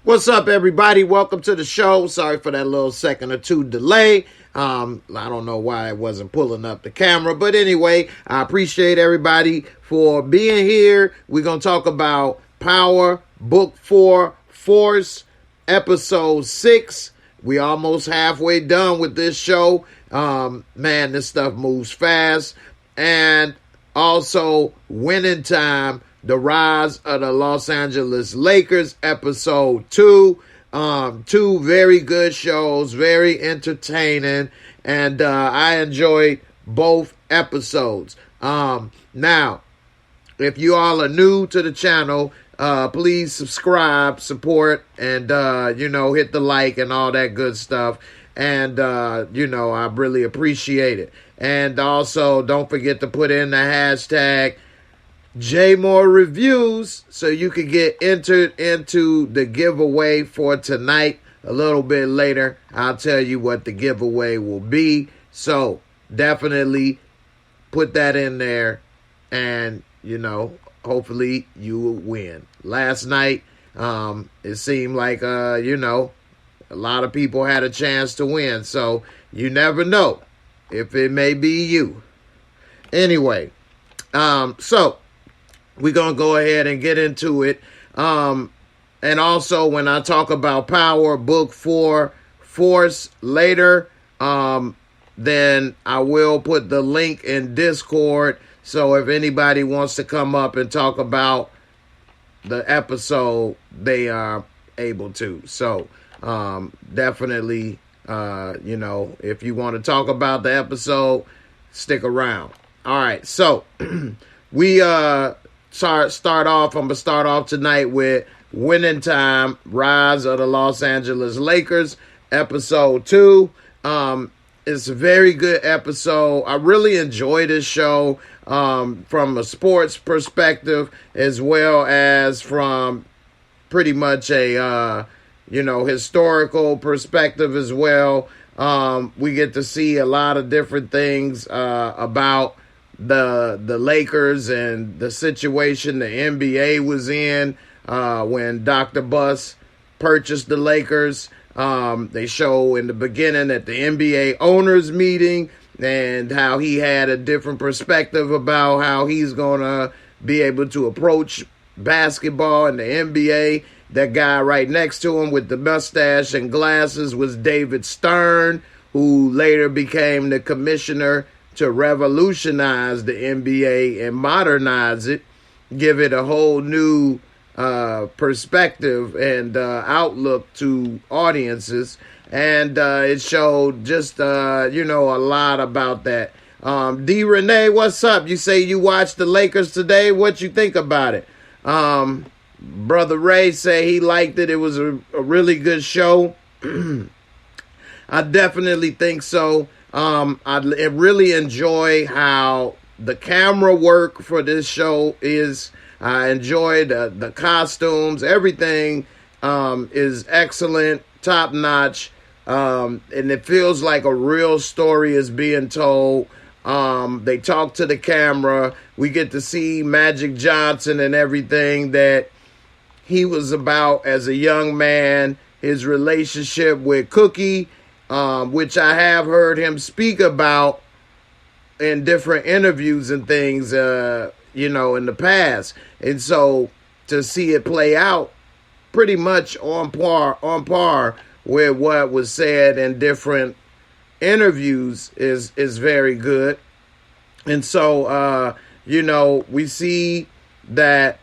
What's up, everybody? Welcome to the show. Sorry for that little second or two delay. I don't know why I wasn't pulling up the camera, but anyway, I appreciate everybody for being here. We're going to talk about Power, Book 4, Force, Episode 6. We almost halfway done with this show. Man, this stuff moves fast. And also, Winning Time, The Rise of the Los Angeles Lakers, Episode 2. Two very good shows, very entertaining, and I enjoyed both episodes. Now, if you all are new to the channel, please subscribe, support, and, hit the like and all that good stuff. And, I really appreciate it. And also, don't forget to put in the hashtag JAYMOOREREVIEWS so you can get entered into the giveaway for tonight. A little bit later, I'll tell you what the giveaway will be. So definitely put that in there and, hopefully you will win. Last night, it seemed like, a lot of people had a chance to win. So you never know if it may be you. Anyway, so we're going to go ahead and get into it. And also, when I talk about Power, Book 4, Force later, then I will put the link in Discord. So if anybody wants to come up and talk about the episode, they are able to. So definitely, if you want to talk about the episode, stick around. All right, so we start off. I'm gonna start off tonight with Winning Time, Rise of the Los Angeles Lakers, Episode 2. It's a very good episode. I really enjoy this show from a sports perspective as well as from pretty much a historical perspective as well. We get to see a lot of different things about the Lakers and the situation the NBA was in when Dr. Buss purchased the Lakers. They show in the beginning at the NBA owners meeting and how he had a different perspective about how he's going to be able to approach basketball in the NBA. That guy right next to him with the mustache and glasses was David Stern, who later became the commissioner to revolutionize the NBA and modernize it, give it a whole new perspective and outlook to audiences. And it showed just, a lot about that. D. Renee, what's up? You say you watched the Lakers today. What you think about it? Brother Ray say he liked it. It was a really good show. I definitely think so. I really enjoy how the camera work for this show is. I enjoy the costumes. Everything is excellent, top notch, and it feels like a real story is being told. They talk to the camera. We get to see Magic Johnson and everything that he was about as a young man, his relationship with Cookie, which I have heard him speak about in different interviews and things, in the past. And so to see it play out pretty much on par with what was said in different interviews is very good. And so, we see that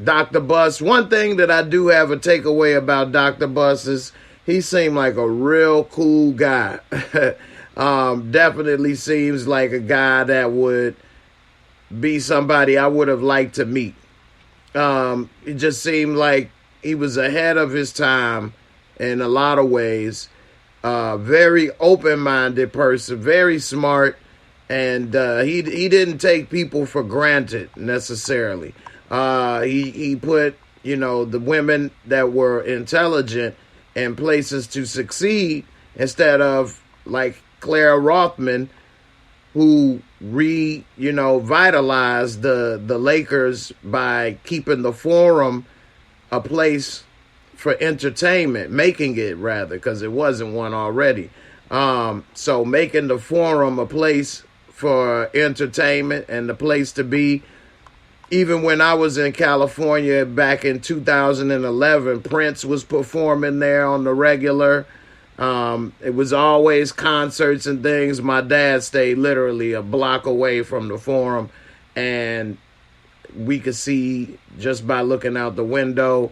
Dr. Buss, one thing that I do have a takeaway about Dr. Buss is he seemed like a real cool guy. Definitely seems like a guy that would be somebody I would have liked to meet. It just seemed like he was ahead of his time in a lot of ways. Very open-minded person, very smart, and he didn't take people for granted necessarily. He put, the women that were intelligent in places to succeed instead of like Clara Rothman, who vitalized the Lakers by keeping the Forum a place for entertainment, making it rather, because it wasn't one already. So making the Forum a place for entertainment and the place to be. Even when I was in California back in 2011, Prince was performing there on the regular. It was always concerts and things. My dad stayed literally a block away from the Forum, and we could see just by looking out the window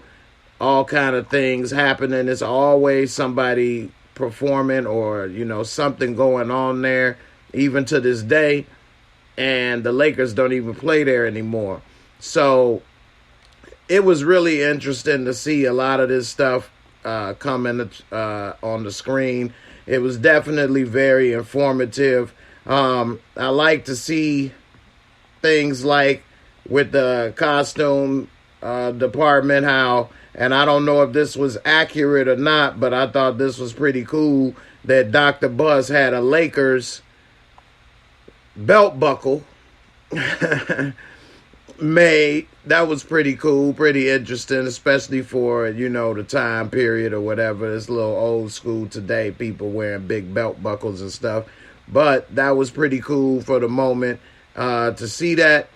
all kind of things happening. There's always somebody performing or, you know, something going on there, even to this day. And the Lakers don't even play there anymore. So it was really interesting to see a lot of this stuff coming on the screen. It was definitely very informative. I like to see things like with the costume department, how, and I don't know if this was accurate or not, but I thought this was pretty cool that Dr. Buzz had a Lakers belt buckle made. That was pretty cool, pretty interesting, especially for, you know, the time period or whatever. It's a little old school today, people wearing big belt buckles and stuff. But that was pretty cool for the moment to see that.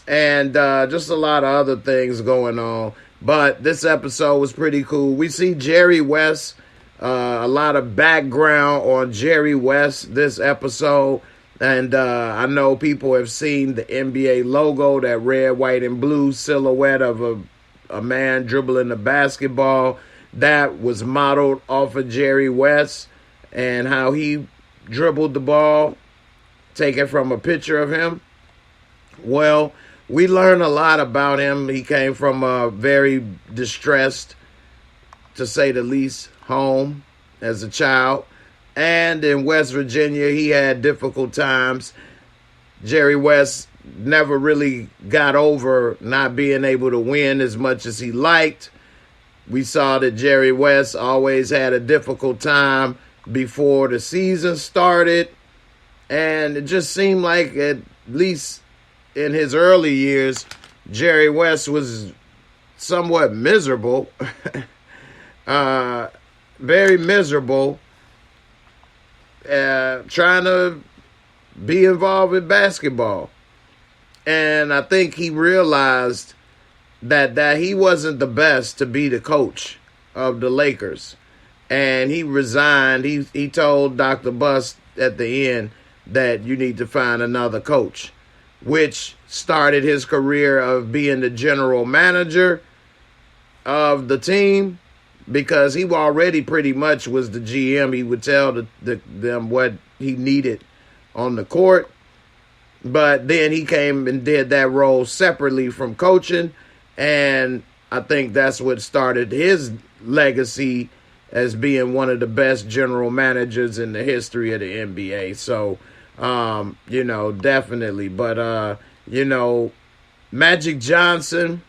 And just a lot of other things going on. But this episode was pretty cool. We see Jerry West, a lot of background on Jerry West this episode. And I know people have seen the NBA logo, that red, white, and blue silhouette of a man dribbling the basketball. That was modeled off of Jerry West and how he dribbled the ball, taken from a picture of him. Well, we learned a lot about him. He came from a very distressed, to say the least, home as a child. And in West Virginia, he had difficult times. Jerry West never really got over not being able to win as much as he liked. We saw that Jerry West always had a difficult time before the season started. And it just seemed like, at least in his early years, Jerry West was somewhat miserable. Very miserable. Trying to be involved in basketball. And I think he realized that he wasn't the best to be the coach of the Lakers. And he resigned. He told Dr. Bust at the end that you need to find another coach, which started his career of being the general manager of the team, because he already pretty much was the GM. He would tell them what he needed on the court. But then he came and did that role separately from coaching. And I think that's what started his legacy as being one of the best general managers in the history of the NBA. So, you know, definitely. But, you know, Magic Johnson,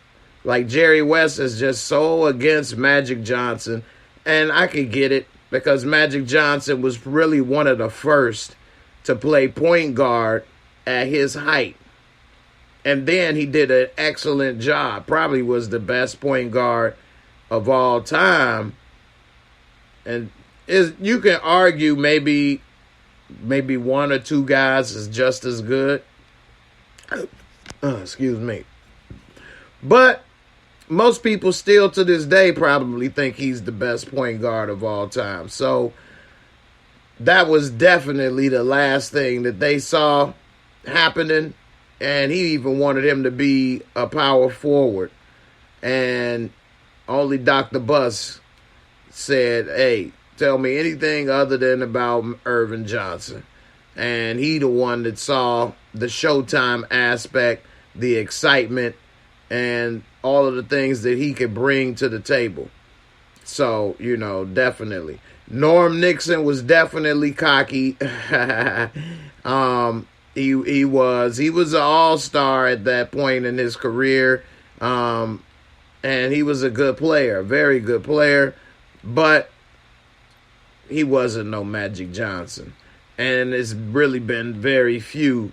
like Jerry West, is just so against Magic Johnson. And I could get it, because Magic Johnson was really one of the first to play point guard at his height. And then he did an excellent job. Probably was the best point guard of all time. And you can argue maybe one or two guys is just as good. Excuse me. But most people still to this day probably think he's the best point guard of all time. So that was definitely the last thing that they saw happening. And he even wanted him to be a power forward. And only Dr. Buss said, hey, tell me anything other than about Irvin Johnson. And he the one that saw the Showtime aspect, the excitement, and all of the things that he could bring to the table. So, you know, definitely. Norm Nixon was definitely cocky. He was an all-star at that point in his career. And he was a good player, very good player. But he wasn't no Magic Johnson. And it's really been very few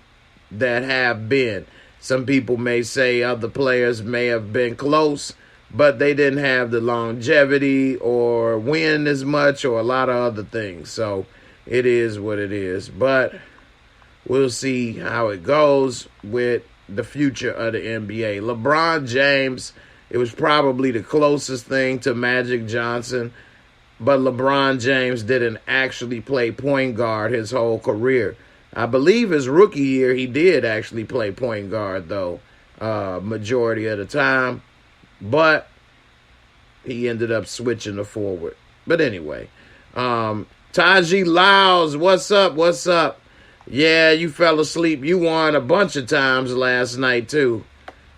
that have been. Some people may say other players may have been close, but they didn't have the longevity or win as much or a lot of other things. So it is what it is. But we'll see how it goes with the future of the NBA. LeBron James, it was probably the closest thing to Magic Johnson, but LeBron James didn't actually play point guard his whole career. I believe his rookie year he did actually play point guard, though, majority of the time, but he ended up switching to forward. But anyway, Taji Lyles, what's up? What's up? Yeah, you fell asleep. You won a bunch of times last night, too.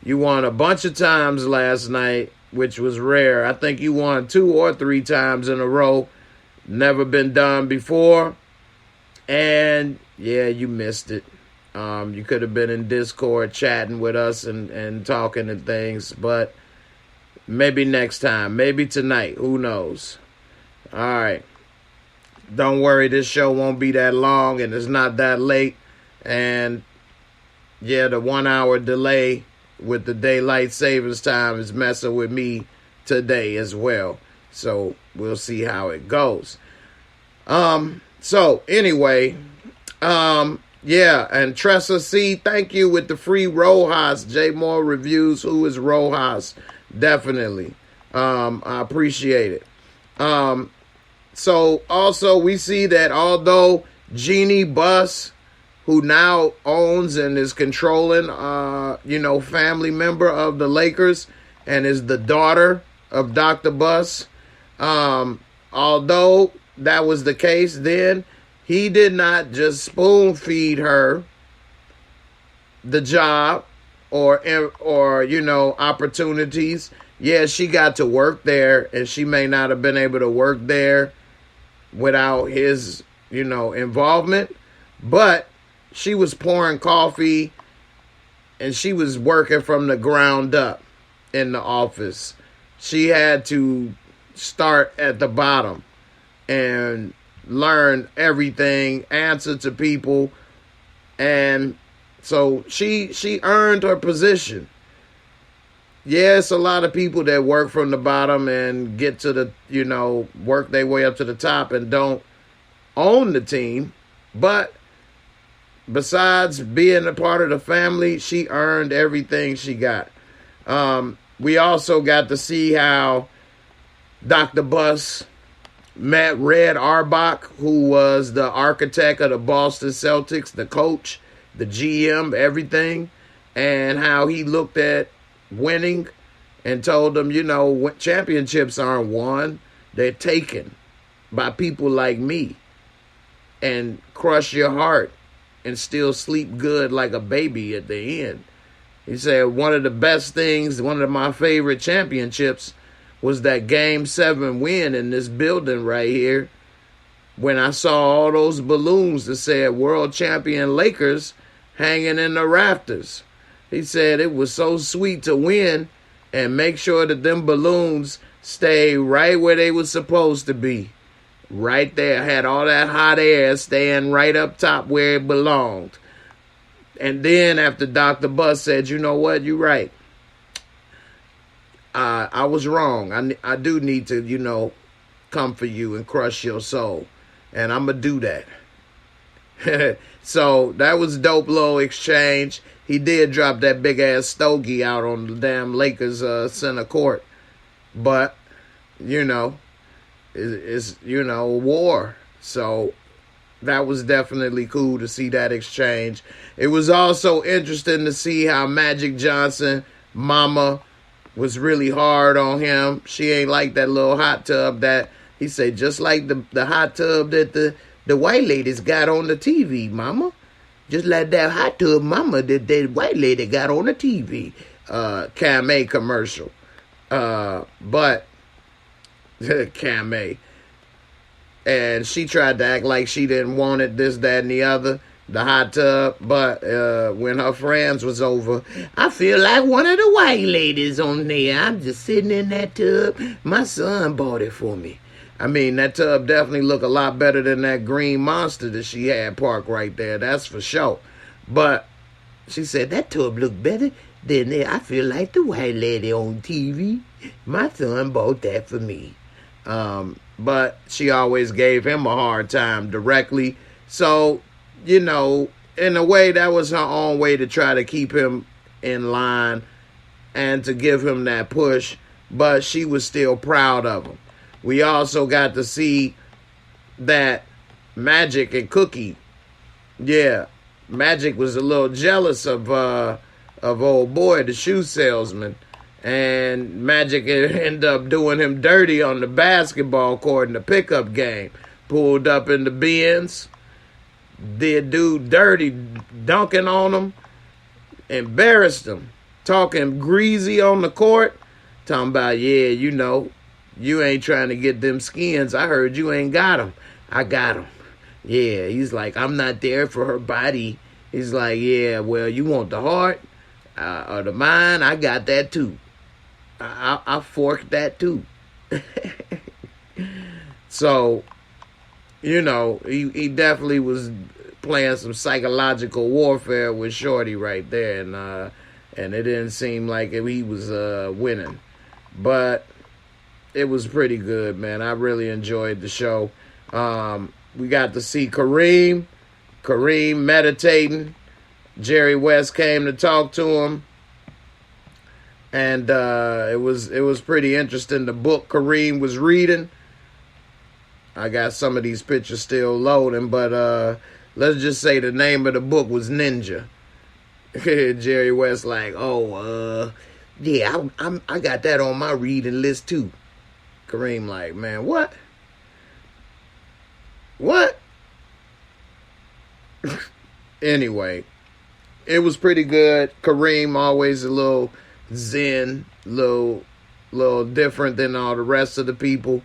You won a bunch of times last night, which was rare. I think you won 2 or 3 times in a row. Never been done before. And, yeah, you missed it. You could have been in Discord chatting with us and talking and things. But maybe next time. Maybe tonight. Who knows? All right. Don't worry, this show won't be that long and it's not that late. And yeah, the 1 hour delay with the daylight savings time is messing with me today as well. So we'll see how it goes. So anyway, yeah, and Tressa C, thank you with the free Rojas. JAYMOOREREVIEWS, who is Rojas? Definitely. I appreciate it. So also we see that although Jeannie Buss, who now owns and is controlling, family member of the Lakers and is the daughter of Dr. Buss, although that was the case then, he did not just spoon feed her the job or opportunities. Yeah, she got to work there, and she may not have been able to work there without his, involvement, but she was pouring coffee and she was working from the ground up in the office. She had to start at the bottom and learn everything, answer to people, and so she earned her position. Yes, a lot of people that work from the bottom and get to the, work their way up to the top and don't own the team. But besides being a part of the family, she earned everything she got. We also got to see how Dr. Buss met Red Auerbach, who was the architect of the Boston Celtics, the coach, the GM, everything, and how he looked at winning and told them, championships aren't won, they're taken by people like me, and crush your heart and still sleep good like a baby at the end. He said one of the best things, one of my favorite championships was that Game 7 win in this building right here when I saw all those balloons that said World Champion Lakers hanging in the rafters. He said it was so sweet to win and make sure that them balloons stay right where they were supposed to be. Right there, had all that hot air staying right up top where it belonged. And then after Dr. Buss said, you know what, you're right. I was wrong. I do need to, come for you and crush your soul. And I'm going to do that. So that was a dope little exchange. He did drop that big-ass stogie out on the damn Lakers center court. But, it's war. So that was definitely cool to see that exchange. It was also interesting to see how Magic Johnson, mama, was really hard on him. She ain't like that little hot tub that, he said, just like the hot tub that the white ladies got on the TV, mama. Just like that hot tub, mama, that white lady got on the TV. Cam-A commercial. But, Cam-A. And she tried to act like she didn't want it, this, that, and the other, the hot tub. But when her friends was over, I feel like one of the white ladies on there. I'm just sitting in that tub. My son bought it for me. I mean, that tub definitely looked a lot better than that green monster that she had parked right there. That's for sure. But she said, that tub looked better Then I feel like the white lady on TV. My son bought that for me. But she always gave him a hard time directly. So, you know, in a way, that was her own way to try to keep him in line and to give him that push. But she was still proud of him. We also got to see that Magic and Cookie, yeah, Magic was a little jealous of old boy, the shoe salesman. And Magic ended up doing him dirty on the basketball court in the pickup game. Pulled up in the Benz, did dude dirty, dunking on him, embarrassed him, talking greasy on the court, talking about, yeah, you know, you ain't trying to get them skins. I heard you ain't got them. I got them. Yeah, he's like, I'm not there for her body. He's like, yeah, well, you want the heart or the mind? I got that too. I forked that too. So, you know, he definitely was playing some psychological warfare with Shorty right there, and it didn't seem like he was winning, but it was pretty good, man. I really enjoyed the show. We got to see Kareem meditating. Jerry West came to talk to him. And it was pretty interesting. The book Kareem was reading. I got some of these pictures still loading, but let's just say the name of the book was Ninja. Jerry West like, yeah, I got that on my reading list too. Kareem like, man, what? Anyway, it was pretty good. Kareem always a little zen, little different than all the rest of the people,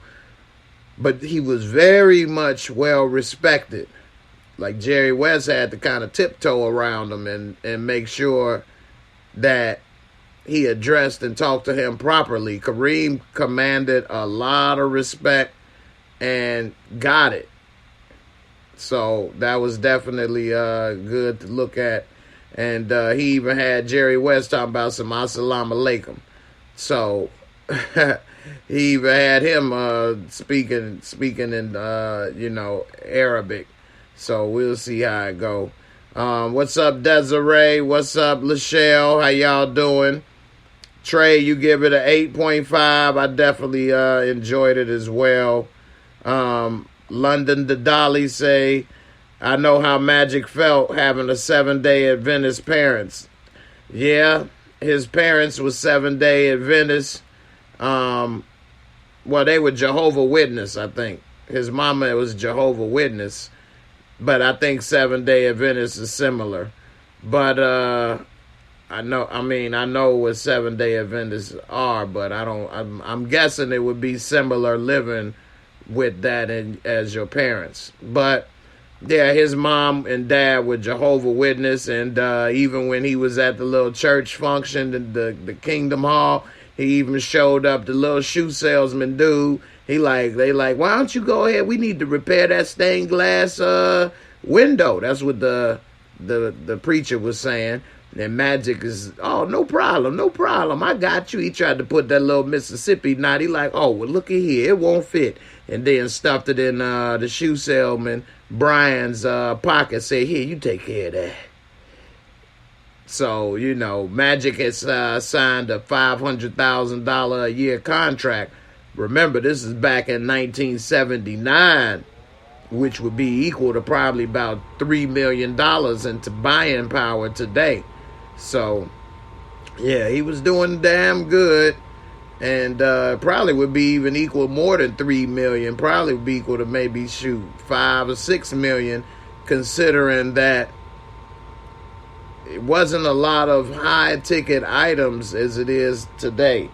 but he was very much well respected. Like Jerry West had to kind of tiptoe around him and make sure that he addressed and talked to him properly. Kareem commanded a lot of respect and got it. So that was definitely good to look at. And he even had Jerry West talking about some assalamu alaikum. So he even had him speaking in Arabic. So we'll see how it go. What's up, Desiree? What's up, Lachelle? How y'all doing? Trey, you give it an 8.5. I definitely enjoyed it as well. London Dadali say, I know how Magic felt having a 7-day Adventist parents. Yeah, his parents were 7-day Adventists. Well, they were Jehovah Witness, I think. His mama was Jehovah Witness, but I think 7-day Adventist is similar. But I know what 7-day Adventists are, but I'm guessing it would be similar living with that as your parents. But yeah, his mom and dad were Jehovah Witness, and even when he was at the little church function in the Kingdom Hall, he even showed up, the little shoe salesman dude. They like, why don't you go ahead? We need to repair that stained glass window. That's what the preacher was saying. And Magic is, oh, no problem. I got you. He tried to put that little Mississippi knot. He like, oh, well, look at here. It won't fit. And then stuffed it in the shoe salesman Brian's pocket. Say, here, you take care of that. So, you know, Magic has signed a $500,000 a year contract. Remember, this is back in 1979, which would be equal to probably about $3 million into buying power today. So, yeah, he was doing damn good. And probably would be even equal more than 3 million. Probably would be equal to maybe 5 or 6 million, considering that it wasn't a lot of high ticket items as it is today.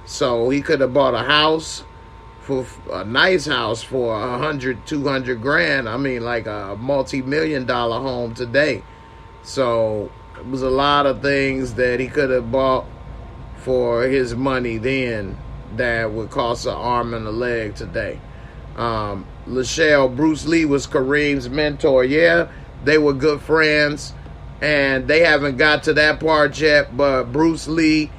So he could have bought a house, for a nice house, for 100, 200 grand. I mean, like a multi-million-dollar home today. So it was a lot of things that he could have bought for his money then that would cost an arm and a leg today. Lachelle, Bruce Lee was Kareem's mentor. Yeah, they were good friends. And they haven't got to that part yet, but Bruce Lee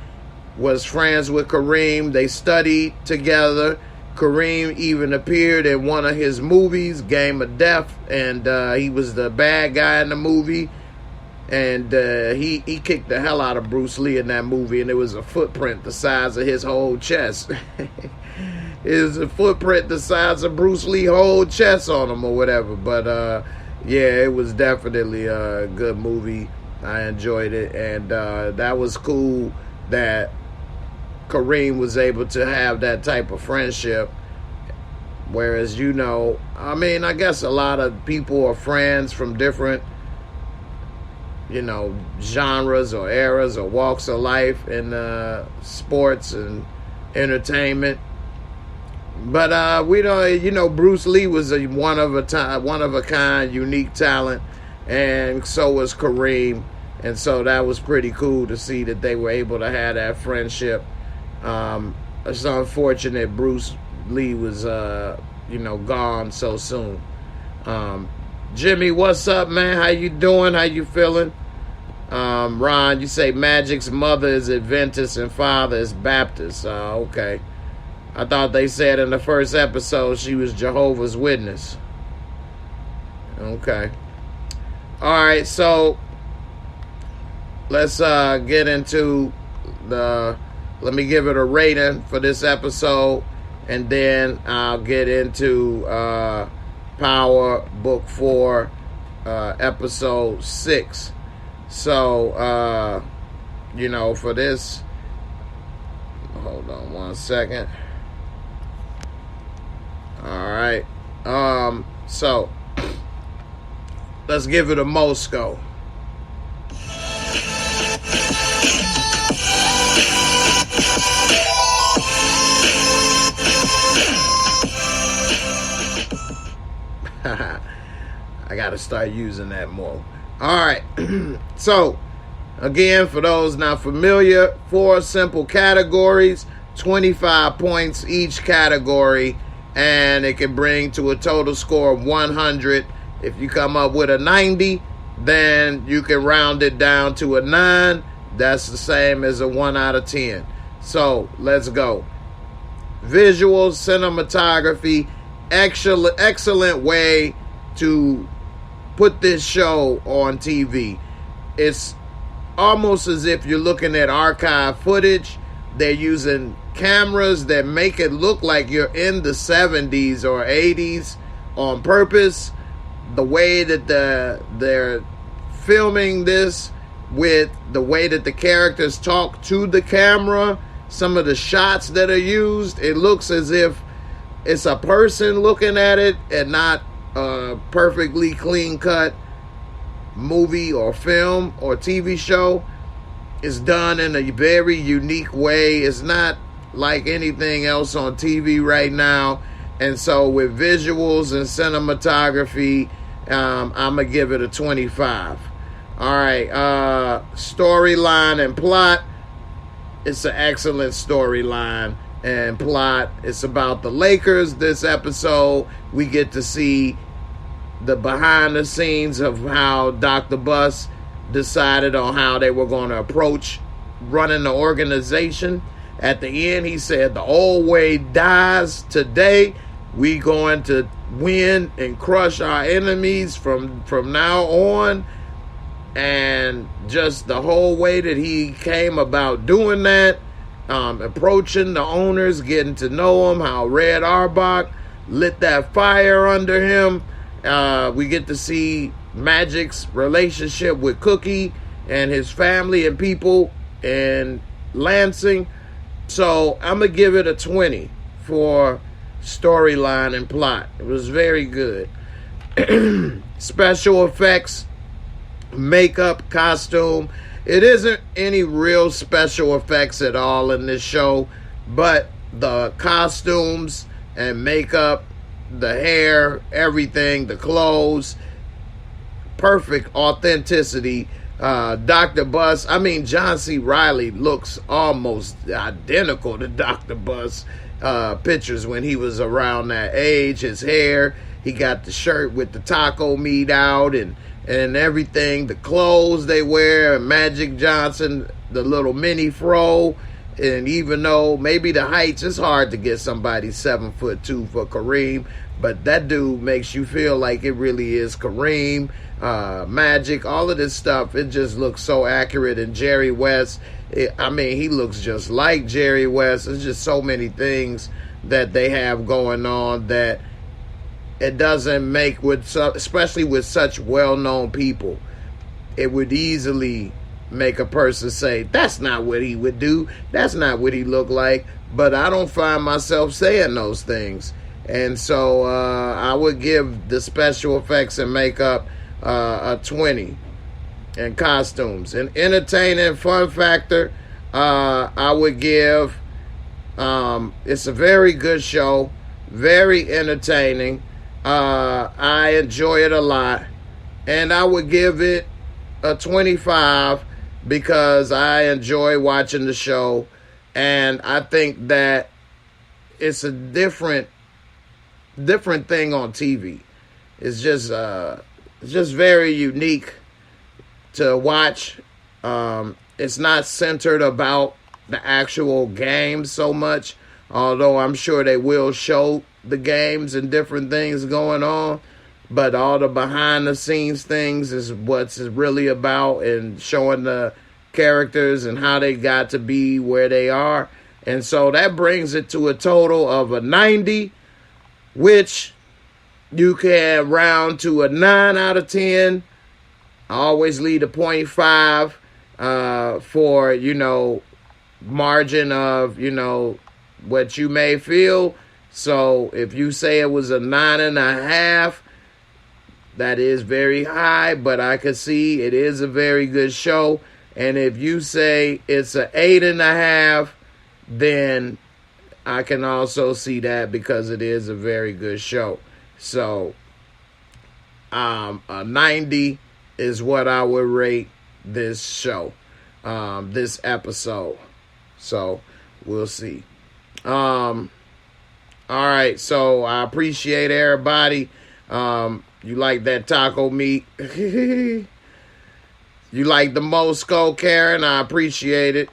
was friends with Kareem. They studied together. Kareem even appeared in one of his movies, Game of Death, and he was the bad guy in the movie. And he kicked the hell out of Bruce Lee in that movie, and it was a footprint the size of his whole chest. It was a footprint the size of Bruce Lee's whole chest on him or whatever. But yeah, it was definitely a good movie. I enjoyed it, and that was cool that Kareem was able to have that type of friendship. Whereas, you know, I mean, I guess a lot of people are friends from different, you know, genres or eras or walks of life in sports and entertainment. But we don't, you know, Bruce Lee was a one of a kind, unique talent, and so was Kareem, and so that was pretty cool to see that they were able to have that friendship. It's unfortunate Bruce Lee was, you know, gone so soon. Jimmy, what's up, man? How you doing? How you feeling? Ron, you say Magic's mother is Adventist and father is Baptist. Okay. I thought they said in the first episode she was Jehovah's Witness. Okay. All right, so let's get into let me give it a rating for this episode, and then I'll get into Power Book 4, Episode 6. So, you know, for this, hold on one second. All right. So let's give it a Moscow. I gotta start using that more. All right. So again, for those not familiar, 4 simple categories, 25 points each category, and it can bring to a total score of 100. If you come up with a 90, then you can round it down to a 9. That's the same as a 1 out of 10. So let's go. Visuals, cinematography, excellent way to put this show on TV. It's almost as if you're looking at archive footage. They're using cameras that make it look like you're in the 70s or 80s on purpose. The way that they're filming this, with the way that the characters talk to the camera, some of the shots that are used, it looks as if it's a person looking at it and not a perfectly clean-cut movie or film or TV show. It's done in a very unique way. It's not like anything else on TV right now. And so with visuals and cinematography, I'm going to give it a 25. All right. Storyline and plot. It's an excellent storyline and plot. It's about the Lakers. This episode, we get to see the behind the scenes of how Dr. Buss decided on how they were going to approach running the organization. At the end, he said, the old way dies today. We going to win and crush our enemies from now on. And just the whole way that he came about doing that, approaching the owners, getting to know them, how Red Auerbach lit that fire under him. We get to see Magic's relationship with Cookie and his family and people in Lansing. So I'm going to give it a 20 for storyline and plot. It was very good. Special effects, makeup, costume. It isn't any real special effects at all in this show, but the costumes and makeup, the hair, everything, the clothes, perfect authenticity. Dr. Buss, John C. Reilly looks almost identical to Dr. Buss pictures when he was around that age. His hair, he got the shirt with the taco meat out and and everything, the clothes they wear, and Magic Johnson, the little mini fro. And even though maybe the heights, it's hard to get somebody 7'2" for Kareem, but that dude makes you feel like it really is Kareem, Magic, all of this stuff. It just looks so accurate. And Jerry West, he looks just like Jerry West. There's just so many things that they have going on that it doesn't make, especially with such well-known people, it would easily make a person say, that's not what he would do, that's not what he looked like. But I don't find myself saying those things. And so I would give the special effects and makeup a 20. And costumes and entertaining fun factor, I would give, it's a very good show, very entertaining. I enjoy it a lot, and I would give it a 25 because I enjoy watching the show, and I think that it's a different thing on TV. It's just very unique to watch. It's not centered about the actual games so much, although I'm sure they will show the games and different things going on. But all the behind the scenes things is what's really about, and showing the characters and how they got to be where they are. And so that brings it to a total of a 90, which you can round to a 9 out of 10. I always leave a 0.5 for, margin of, what you may feel. So if you say it was a 9.5, that is very high, but I can see it is a very good show. And if you say it's an 8.5, then I can also see that, because it is a very good show. So a 90 is what I would rate this show, this episode. So we'll see. All right, so I appreciate everybody. You like that taco meat? You like the Moscow, Karen? I appreciate it.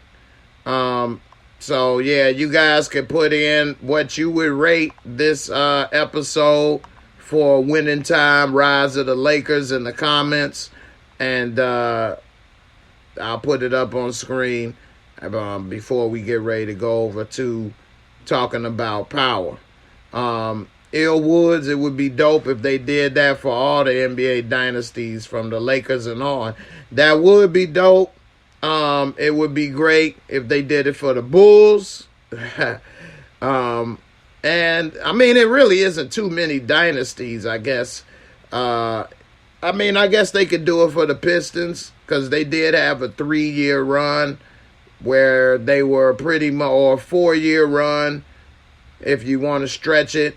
So yeah, you guys can put in what you would rate this episode for Winning Time, Rise of the Lakers in the comments, and I'll put it up on screen before we get ready to go over to talking about power. Ill Woods, it would be dope if they did that for all the NBA dynasties from the Lakers and on. That would be dope. It would be great if they did it for the Bulls. And it really isn't too many dynasties, I guess. I guess they could do it for the Pistons, because they did have a 3-year run where they were pretty much, or a 4-year run, if you want to stretch it,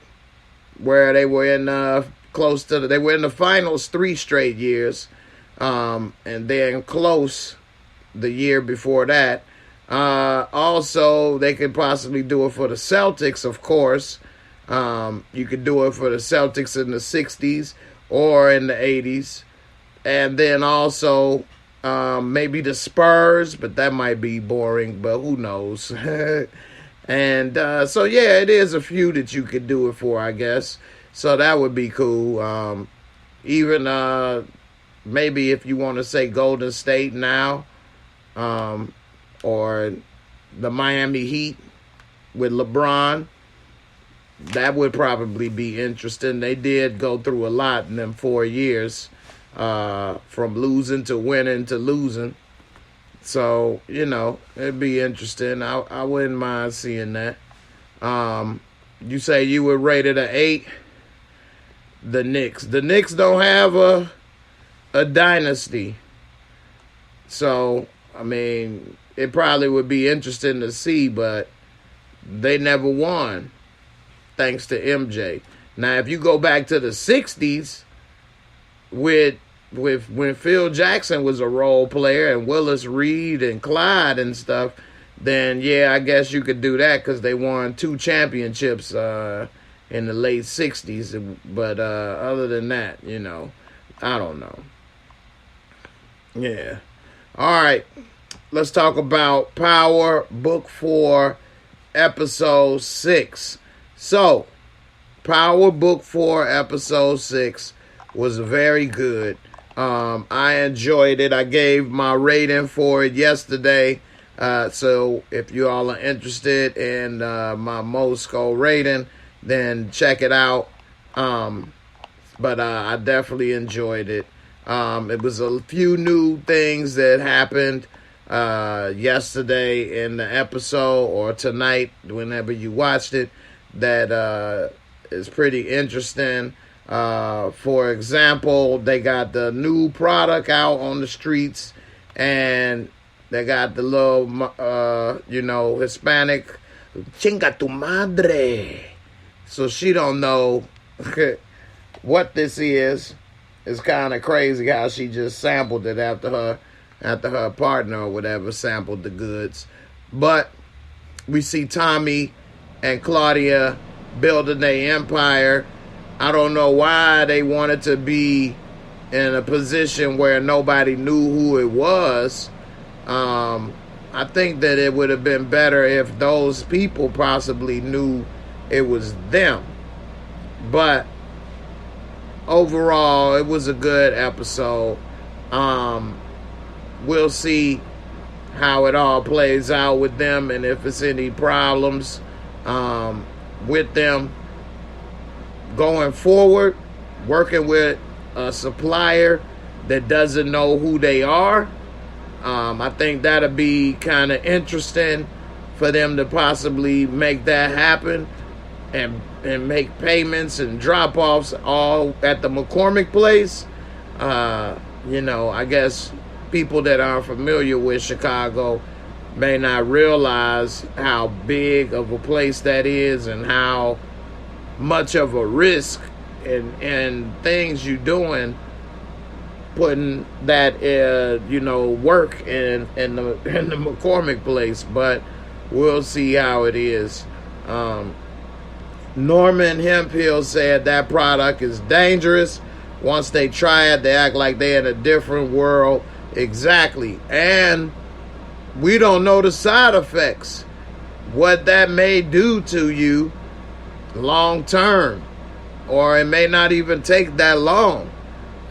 where they were in they were in the finals 3 straight years, and then close the year before that. Also, they could possibly do it for the Celtics, of course. You could do it for the Celtics in the 60s or in the 80s. And then also maybe the Spurs, but that might be boring, but who knows. And so, yeah, it is a few that you could do it for, I guess. So that would be cool. Even maybe if you want to say Golden State now, or the Miami Heat with LeBron, that would probably be interesting. They did go through a lot in them 4 years, from losing to winning to losing. So, it'd be interesting. I wouldn't mind seeing that. You say you would rate it an 8? The Knicks. The Knicks don't have a dynasty. So, it probably would be interesting to see, but they never won, thanks to MJ. Now, if you go back to the 60s, when Phil Jackson was a role player and Willis Reed and Clyde and stuff, then yeah, I guess you could do that, because they won 2 championships in the late 60s. But other than that, I don't know. Yeah. All right. Let's talk about Power Book 4, Episode 6. So, Power Book 4, Episode 6 was very good. I enjoyed it. I gave my rating for it yesterday. So, if you all are interested in my Mosco rating, then check it out. But I definitely enjoyed it. It was a few new things that happened yesterday in the episode or tonight, whenever you watched it, that is pretty interesting. For example, they got the new product out on the streets, and they got the little, Hispanic, chinga tu madre. So she don't know what this is. It's kind of crazy how she just sampled it after her partner or whatever sampled the goods. But we see Tommy and Claudia building their empire. I don't know why they wanted to be in a position where nobody knew who it was. I think that it would have been better if those people possibly knew it was them. But overall, it was a good episode. We'll see how it all plays out with them and if it's any problems with them going forward, working with a supplier that doesn't know who they are. I think that'll be kind of interesting for them to possibly make that happen and make payments and drop-offs all at the McCormick place. I guess people that aren't familiar with Chicago may not realize how big of a place that is and how much of a risk and things you're doing putting that work in the McCormick place. But we'll see how it is. Norman Hemphill said that product is dangerous. Once they try it, they act like they're in a different world. Exactly. And we don't know the side effects, what that may do to you long term, or it may not even take that long.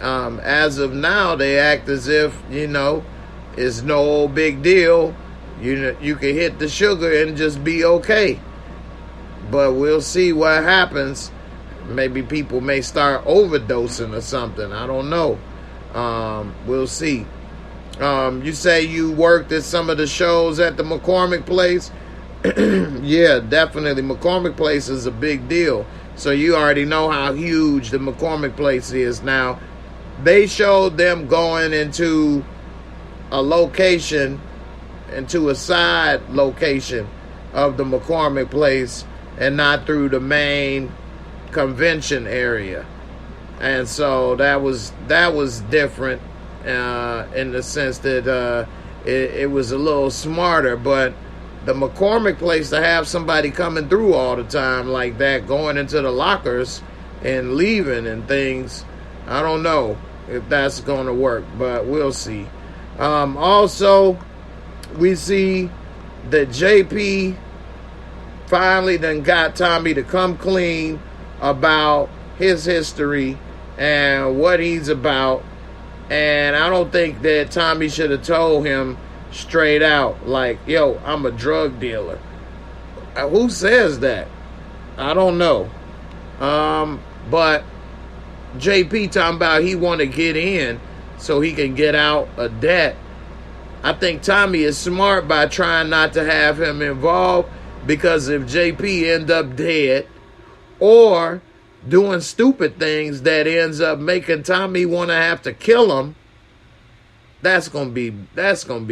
As of now, they act as if, it's no big deal. You can hit the sugar and just be okay. But we'll see what happens. Maybe people may start overdosing or something. I don't know. We'll see. You say you worked at some of the shows at the McCormick place. Yeah, definitely. McCormick place is a big deal. So you already know how huge the McCormick place is. Now, they showed them going into a location, into a side location of the McCormick place, and not through the main convention area. And so that was different in the sense that it was a little smarter. But the McCormick place, to have somebody coming through all the time like that, going into the lockers and leaving and things, I don't know if that's going to work, but we'll see. Also, we see that JP finally done got Tommy to come clean about his history and what he's about. And I don't think that Tommy should have told him straight out, like, yo, I'm a drug dealer. Who says that? I don't know. But JP talking about he want to get in so he can get out of debt. I think Tommy is smart by trying not to have him involved, because if JP end up dead or doing stupid things that ends up making Tommy want to have to kill him, that's gonna be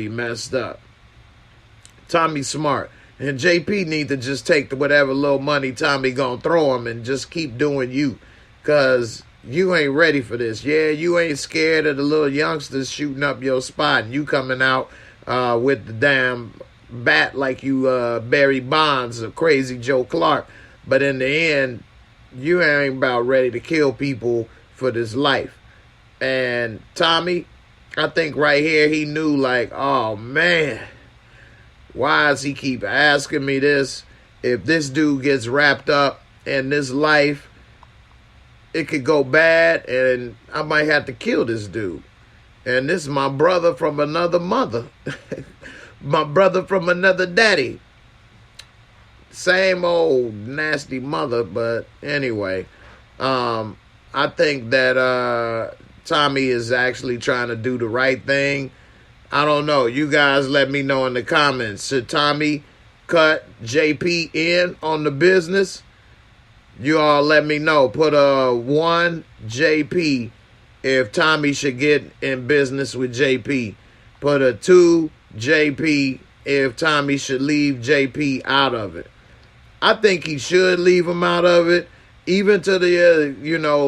messed up. Tommy's smart, and JP need to just take whatever little money Tommy gonna throw him and just keep doing you, cause you ain't ready for this. Yeah, you ain't scared of the little youngsters shooting up your spot, and you coming out with the damn bat like you Barry Bonds or Crazy Joe Clark. But in the end, you ain't about ready to kill people for this life. And Tommy, I think right here he knew, like, oh man, why does he keep asking me this? If this dude gets wrapped up in this life, it could go bad and I might have to kill this dude. And this is my brother from another mother. My brother from another daddy. Same old nasty mother, but anyway. I think that Tommy is actually trying to do the right thing. I don't know. You guys let me know in the comments. Should Tommy cut JP in on the business? You all let me know. Put a 1 JP if Tommy should get in business with JP. Put a 2 JP if Tommy should leave JP out of it. I think he should leave him out of it. Even to the,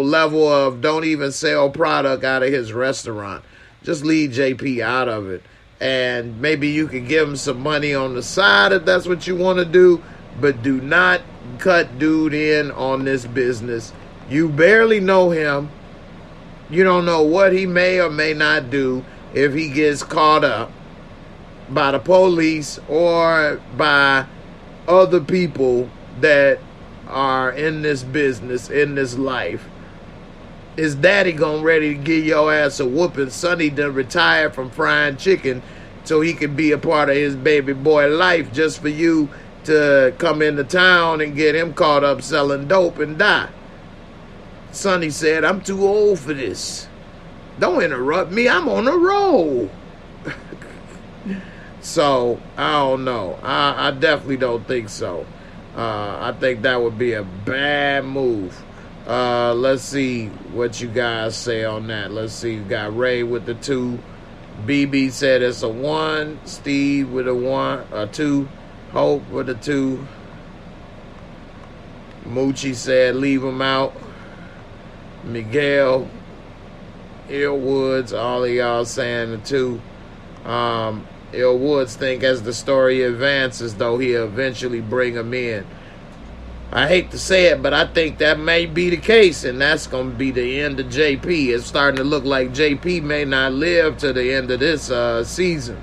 level of don't even sell product out of his restaurant. Just leave JP out of it. And maybe you could give him some money on the side if that's what you want to do. But do not cut dude in on this business. You barely know him. You don't know what he may or may not do if he gets caught up by the police or by other people that are in this business, in this life. His daddy gonna ready to give your ass a whooping. Sonny done retired from frying chicken so he can be a part of his baby boy life just for you to come into town and get him caught up selling dope and die. Sonny said, I'm too old for this. Don't interrupt me. I'm on a roll. So, I don't know. I definitely don't think so. I think that would be a bad move. Let's see what you guys say on that. Let's see. You got Ray with the 2. BB said it's a 1. Steve with a 2. Hope with a 2. Moochie said leave him out. Miguel, Ill Woods, all of y'all saying the 2. Ill Woods think as the story advances, though, he'll eventually bring him in. I hate to say it, but I think that may be the case, and that's going to be the end of JP. It's starting to look like JP may not live to the end of this season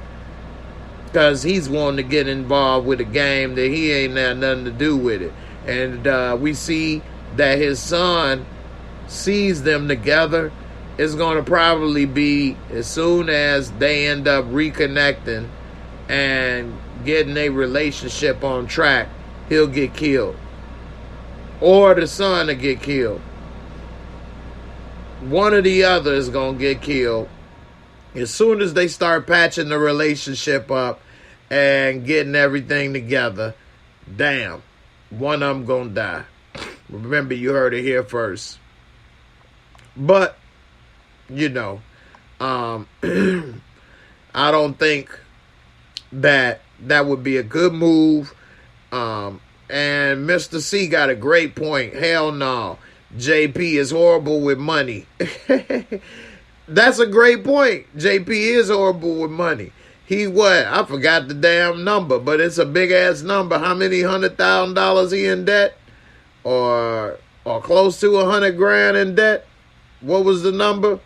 because he's wanting to get involved with a game that he ain't had nothing to do with it. And we see that his son sees them together. It's going to probably be as soon as they end up reconnecting and getting a relationship on track, he'll get killed. Or the son will get killed. One or the other is going to get killed. As soon as they start patching the relationship up and getting everything together, damn, one of them going to die. Remember, you heard it here first. But, I don't think that would be a good move. And Mr. C got a great point. Hell no. JP is horrible with money. That's a great point. JP is horrible with money. He what? I forgot the damn number, but it's a big ass number. How many $100,000 he in debt? Or close to $100,000 in debt? What was the number?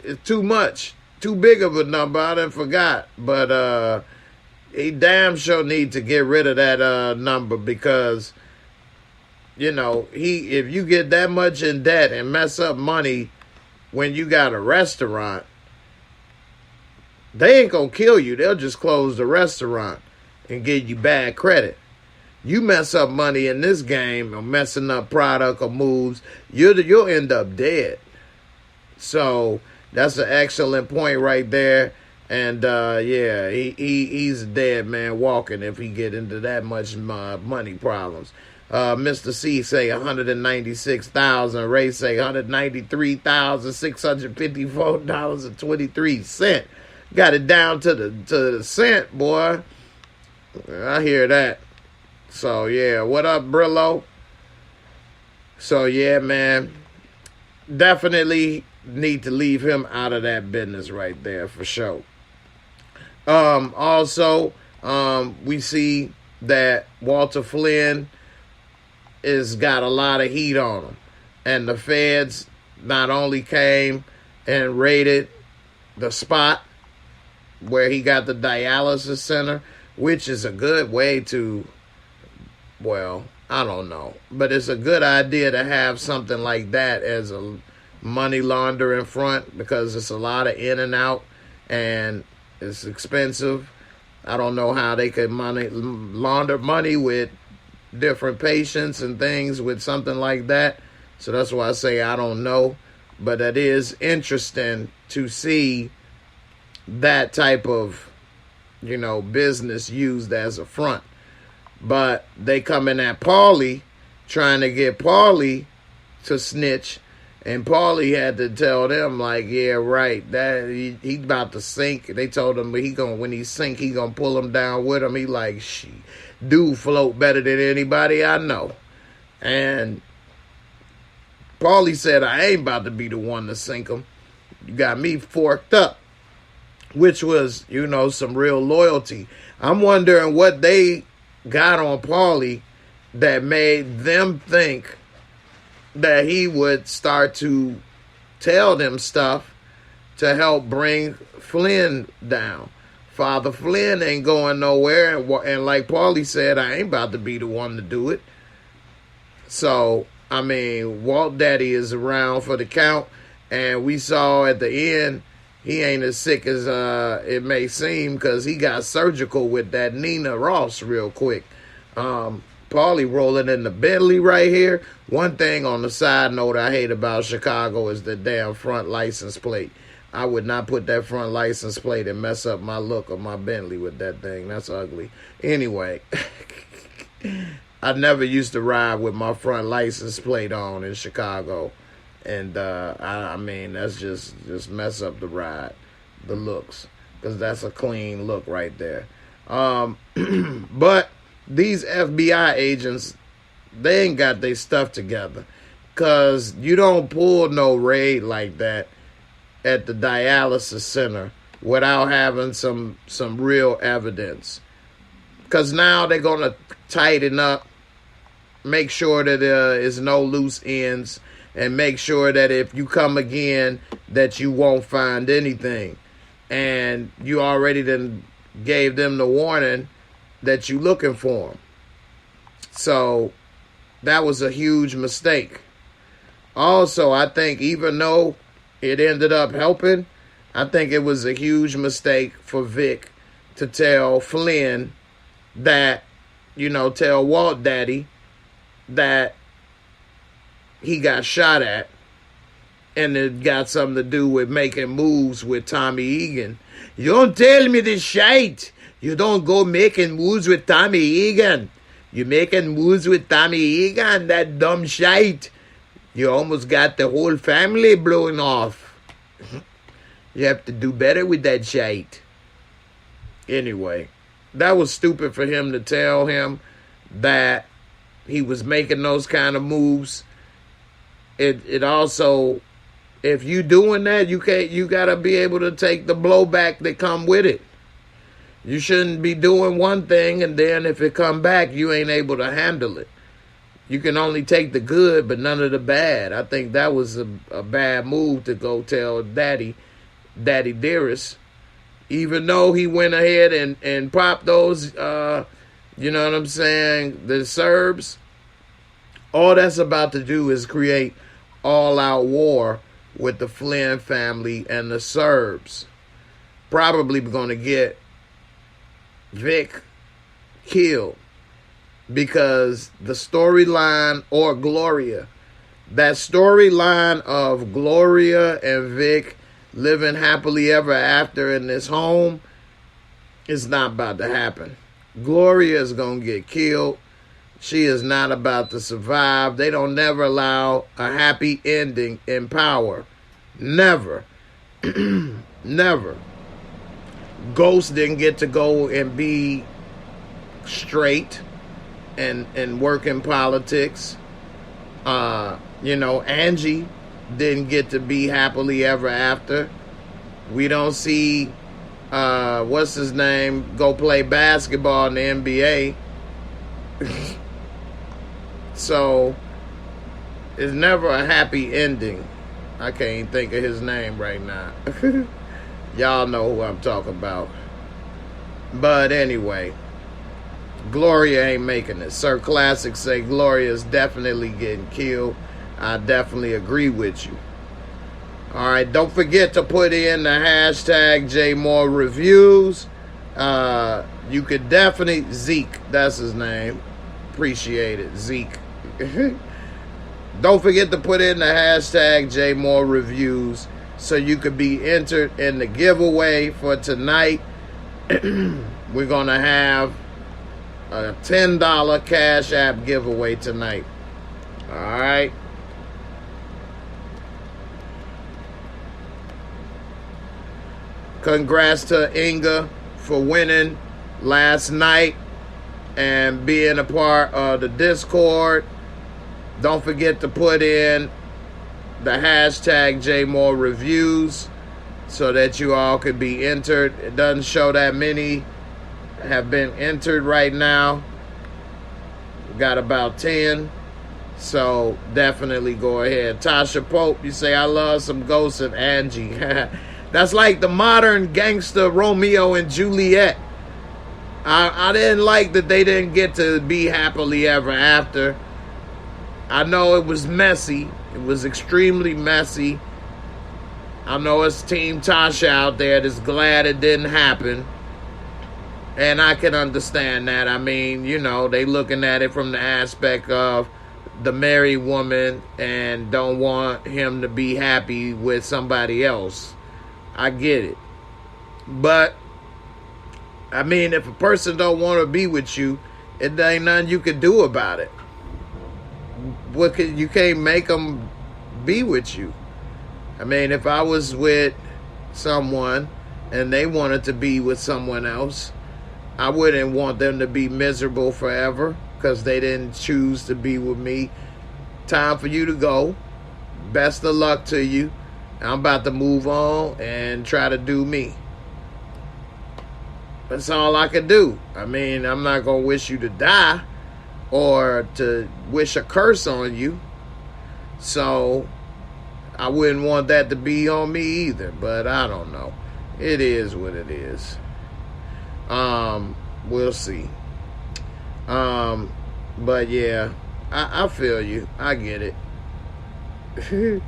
It's too much. Too big of a number. I done forgot. But he damn sure need to get rid of that number because, if you get that much in debt and mess up money when you got a restaurant, they ain't going to kill you. They'll just close the restaurant and give you bad credit. You mess up money in this game or messing up product or moves, you'll end up dead. So that's an excellent point right there. And he's a dead man walking if he get into that much money problems. Mr. C say $196,000. Ray say $193,654.23. Got it down to the cent, boy. I hear that. So, yeah. What up, Brillo? So, yeah, man. Definitely need to leave him out of that business right there for sure. Also, we see that Walter Flynn has got a lot of heat on him. And the feds not only came and raided the spot where he got the dialysis center, which is a good way to, well, I don't know, but it's a good idea to have something like that as a money laundering front, because it's a lot of in and out and it's expensive. I don't know how they could launder money with different patients and things with something like that. So that's why I say I don't know. But it is interesting to see that type of, business used as a front. But they coming at Paulie, trying to get Paulie to snitch. And Paulie had to tell them, like, yeah, right, that he about to sink. They told him when he sink, he gonna pull him down with him. He like, dude float better than anybody I know. And Paulie said, I ain't about to be the one to sink him. You got me forked up, which was, some real loyalty. I'm wondering what they got on Paulie that made them think that he would start to tell them stuff to help bring Flynn down. Father Flynn ain't going nowhere, and like Paulie said, I ain't about to be the one to do it. So, I mean, Walt Daddy is around for the count, and we saw at the end, he ain't as sick as it may seem, because he got surgical with that Nina Ross real quick. Paulie rolling in the Bentley right here. One thing on the side note I hate about Chicago is the damn front license plate. I would not put that front license plate and mess up my look of my Bentley with that thing. That's ugly. Anyway, I never used to ride with my front license plate on in Chicago. And, I mean, that's just mess up the ride, the looks. Because that's a clean look right there. But these FBI agents, they ain't got their stuff together. Because you don't pull no raid like that at the dialysis center without having some real evidence. Because now they're going to tighten up, make sure that there is no loose ends, and make sure that if you come again, that you won't find anything. And you already then gave them the warning that you looking for them. So that was a huge mistake. Also, I think even though it ended up helping, I think it was a huge mistake for Vic to tell Flynn that, tell Walt Daddy that he got shot at, and it got something to do with making moves with Tommy Egan. You don't tell me this shite. You don't go making moves with Tommy Egan. You making moves with Tommy Egan, that dumb shite. You almost got the whole family blown off. You have to do better with that shite. Anyway, that was stupid for him to tell him that he was making those kind of moves. It also, if you doing that, you gotta be able to take the blowback that come with it. You shouldn't be doing one thing and then if it come back, you ain't able to handle it. You can only take the good, but none of the bad. I think that was a bad move to go tell Daddy Dearest. Even though he went ahead and popped those, you know what I'm saying, the Serbs, all that's about to do is create all-out war with the Flynn family and the Serbs. Probably going to get Vic killed because the storyline, or Gloria, that storyline of Gloria and Vic living happily ever after in this home is not about to happen. Gloria is going to get killed. She is not about to survive. They don't never allow a happy ending in power. Never. Never. Ghost didn't get to go and be straight and work in politics. Angie didn't get to be happily ever after. We don't see what's his name go play basketball in the NBA. So it's never a happy ending. I can't think of his name right now. Y'all know who I'm talking about. But anyway, Gloria ain't making it. Sir Classic say Gloria's definitely getting killed. I definitely agree with you. Alright, don't forget to put in the hashtag JAYMOOREREVIEWS. You could definitely, Zeke, that's his name. Appreciate it, Zeke. Don't forget to put in the hashtag JAYMOOREREVIEWS so you could be entered in the giveaway for tonight. We're going to have a $10 Cash App giveaway tonight. Alright. Congrats to Inga for winning last night and being a part of the Discord. Don't forget to put in the hashtag JAYMOOREREVIEWS so that you all could be entered. It doesn't show that many have been entered right now. We got about 10. So definitely go ahead. Tasha Pope, you say, I love some Ghosts of Angie. That's like the modern gangster Romeo and Juliet. I didn't like that they didn't get to be happily ever after. I know it was messy. It was extremely messy. I know it's Team Tasha out there that's glad it didn't happen. And I can understand that. I mean, you know, they looking at it from the aspect of the married woman and don't want him to be happy with somebody else. I get it. But, I mean, if a person don't want to be with you, it ain't nothing you can do about it. You can't make them be with you. I mean, if I was with someone and they wanted to be with someone else, I wouldn't want them to be miserable forever because they didn't choose to be with me. Time for you to go. Best of luck to you. I'm about to move on and try to do me. That's all I can do. I mean, I'm not going to wish you to die or to wish a curse on you. So I wouldn't want that to be on me either. But I don't know. It is what it is. We'll see. But yeah, I feel you. I get it.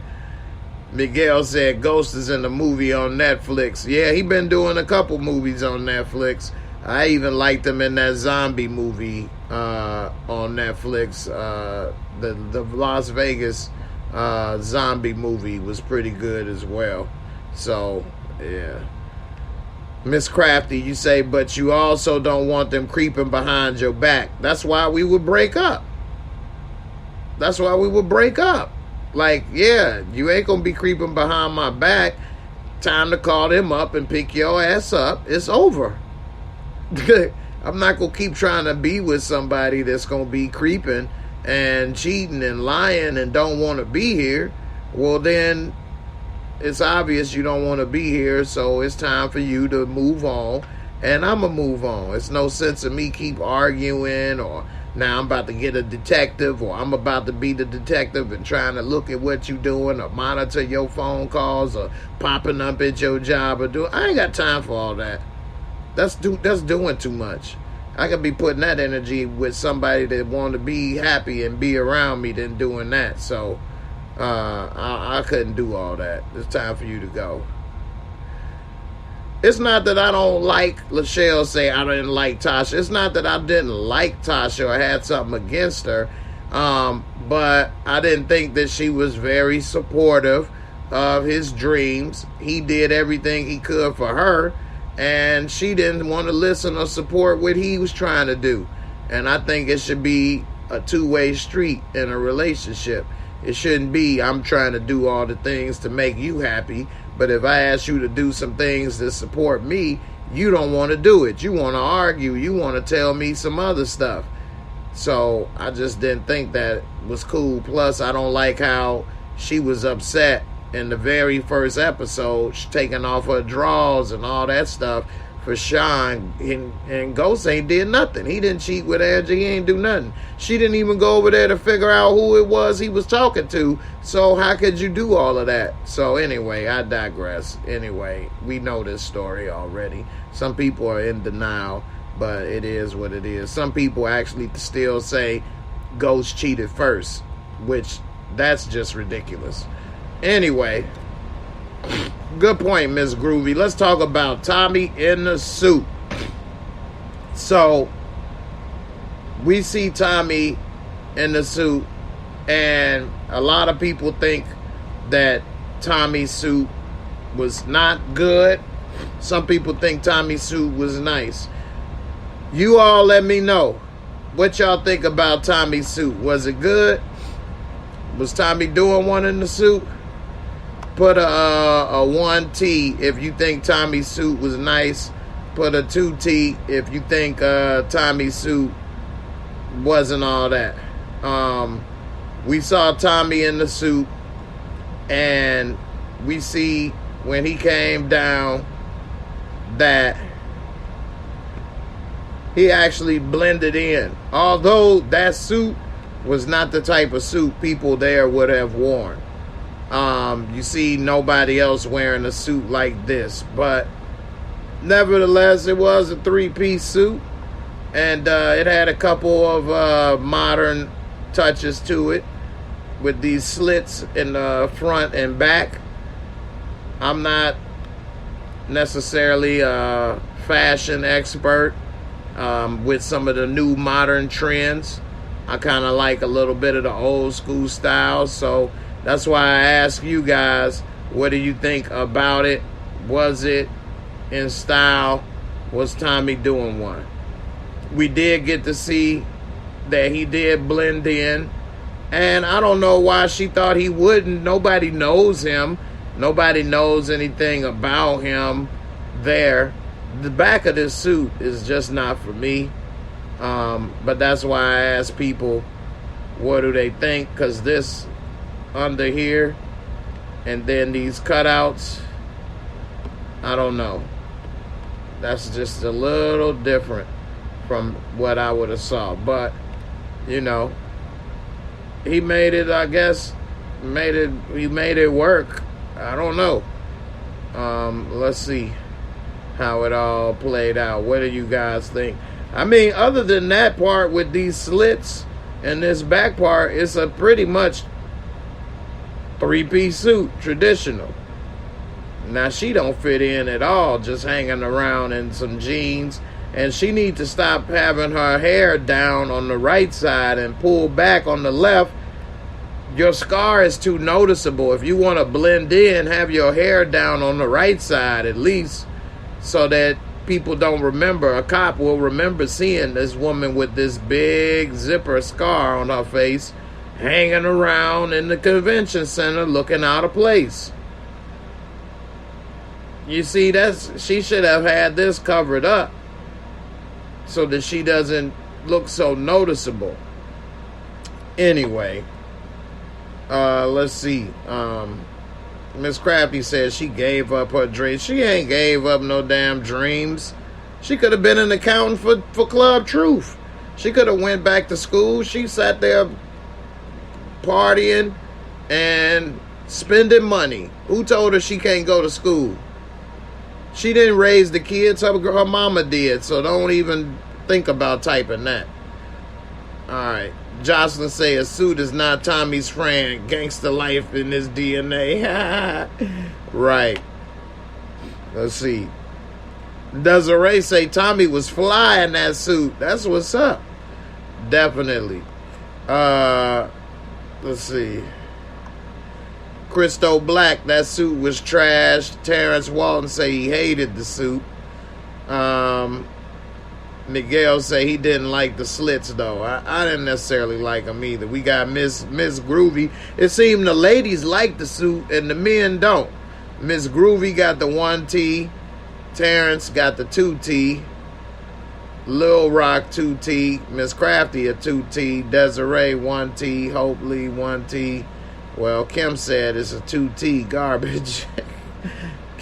Miguel said Ghost is in the movie on Netflix. Yeah, he been doing a couple movies on Netflix. I even liked him in that zombie movie on Netflix. The Las Vegas zombie movie was pretty good as well. So, yeah. Miss Crafty, you say, but you also don't want them creeping behind your back. That's why we would break up. That's why we would break up. Like, yeah, you ain't gonna be creeping behind my back. Time to call them up and pick your ass up. It's over. I'm not gonna keep trying to be with somebody that's gonna be creeping and cheating and lying and don't want to be here. Well, then it's obvious you don't want to be here, so it's time for you to move on, and I'm gonna move on. It's no sense of me keep arguing, or now I'm about to get a detective, or I'm about to be the detective and trying to look at what you doing, or monitor your phone calls, or popping up at your job, or doing. I ain't got time for all that. That's doing too much. I could be putting that energy with somebody that want to be happy and be around me than doing that. So I couldn't do all that. It's time for you to go. It's not that I don't like, Lachelle say I didn't like Tasha. It's not that I didn't like Tasha or had something against her. But I didn't think that she was very supportive of his dreams. He did everything he could for her, and she didn't want to listen or support what he was trying to do. And I think it should be a two-way street in a relationship. It shouldn't be, I'm trying to do all the things to make you happy, but if I ask you to do some things that support me, you don't want to do it. You want to argue. You want to tell me some other stuff. So I just didn't think that was cool. Plus, I don't like how she was upset in the very first episode, taking off her drawers and all that stuff, for Sean, and Ghost ain't did nothing. He didn't cheat with Angie. He ain't do nothing. She didn't even go over there to figure out who it was he was talking to. So how could you do all of that? So anyway, I digress. Anyway, we know this story already. Some people are in denial, but it is what it is. Some people actually still say Ghost cheated first, which that's just ridiculous. Anyway, good point, Miss Groovy. Let's talk about Tommy in the suit. So, we see Tommy in the suit, and a lot of people think that Tommy's suit was not good. Some people think Tommy's suit was nice. You all let me know what y'all think about Tommy's suit. Was it good? Was Tommy doing one in the suit? Put a 1T if you think Tommy's suit was nice. Put a 2T if you think Tommy's suit wasn't all that. We saw Tommy in the suit, and we see when he came down that he actually blended in. Although that suit was not the type of suit people there would have worn. You see nobody else wearing a suit like this, but nevertheless, it was a three-piece suit, and it had a couple of modern touches to it with these slits in the front and back. I'm not necessarily a fashion expert with some of the new modern trends. I kind of like a little bit of the old school style, so that's why I ask you guys, what do you think about it? Was it in style? Was Tommy doing one? We did get to see that he did blend in, and I don't know why she thought he wouldn't. Nobody knows him. Nobody knows anything about him there. The back of this suit is just not for me. But that's why I ask people, what do they think? Because this under here and then these cutouts, I don't know. That's just a little different from what I would have saw. But, you know, he made it, I guess, he made it work. I don't know. Let's see how it all played out. What do you guys think? I mean, other than that part with these slits and this back part, it's a pretty much three-piece suit, traditional. Now, she don't fit in at all, just hanging around in some jeans. And she needs to stop having her hair down on the right side and pull back on the left. Your scar is too noticeable. If you want to blend in, have your hair down on the right side at least, so that people don't remember. A cop will remember seeing this woman with this big zipper scar on her face hanging around in the convention center looking out of place. You see, she should have had this covered up so that she doesn't look so noticeable. Anyway, let's see. Miss Crafty says she gave up her dreams. She ain't gave up no damn dreams. She could have been an accountant for Club Truth. She could have went back to school. She sat there partying and spending money. Who told her she can't go to school? She didn't raise the kids. Her mama did. So don't even think about typing that. All right. Jocelyn say a suit is not Tommy's friend. Gangsta life in his DNA. Right. Let's see. Desiree say Tommy was fly in that suit. That's what's up. Definitely. Let's see. Christo Black, that suit was trash. Terrence Walton say he hated the suit. Miguel say he didn't like the slits though. I didn't necessarily like them either. We got Miss Groovy. It seemed the ladies like the suit and the men don't. Miss Groovy got the 1T. Terrence got the 2T. Lil Rock 2T. Miss Crafty a 2T. Desiree 1T. Hope Lee 1T. Well, Kim said it's a 2T garbage.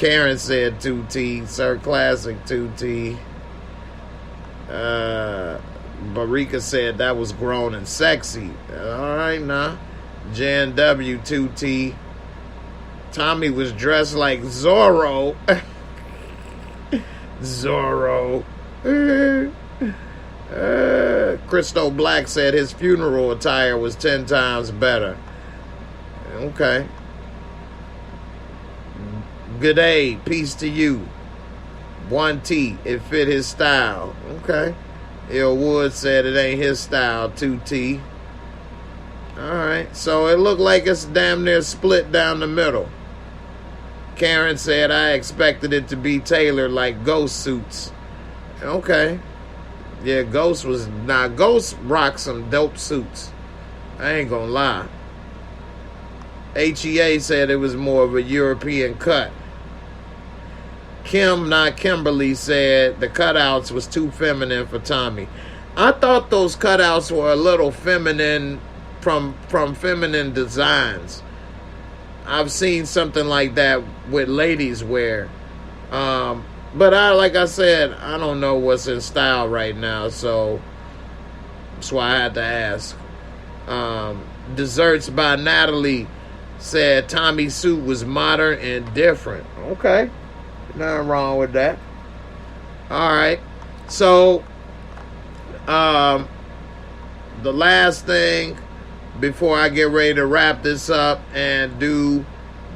Karen said 2T. Sir Classic 2T. Barika said that was grown and sexy. All right, now. Jan W 2T. Tommy was dressed like Zorro. Zorro. Christo Black said his funeral attire was 10 times better. Okay. Good day. Peace to you. 1T. It fit his style. Okay. Il Wood said it ain't his style. 2T. Alright. So it looked like it's damn near split down the middle. Karen said I expected it to be tailored like Ghost suits. Okay. Yeah, Ghost rocked some dope suits. I ain't gonna lie. HEA said it was more of a European cut. Kimberly said the cutouts was too feminine for Tommy. I thought those cutouts were a little feminine from feminine designs. I've seen something like that with ladies wear. But like I said, I don't know what's in style right now, so that's why I had to ask. Desserts by Natalie said Tommy's suit was modern and different. Okay. Nothing wrong with that. All right. So, the last thing before I get ready to wrap this up and do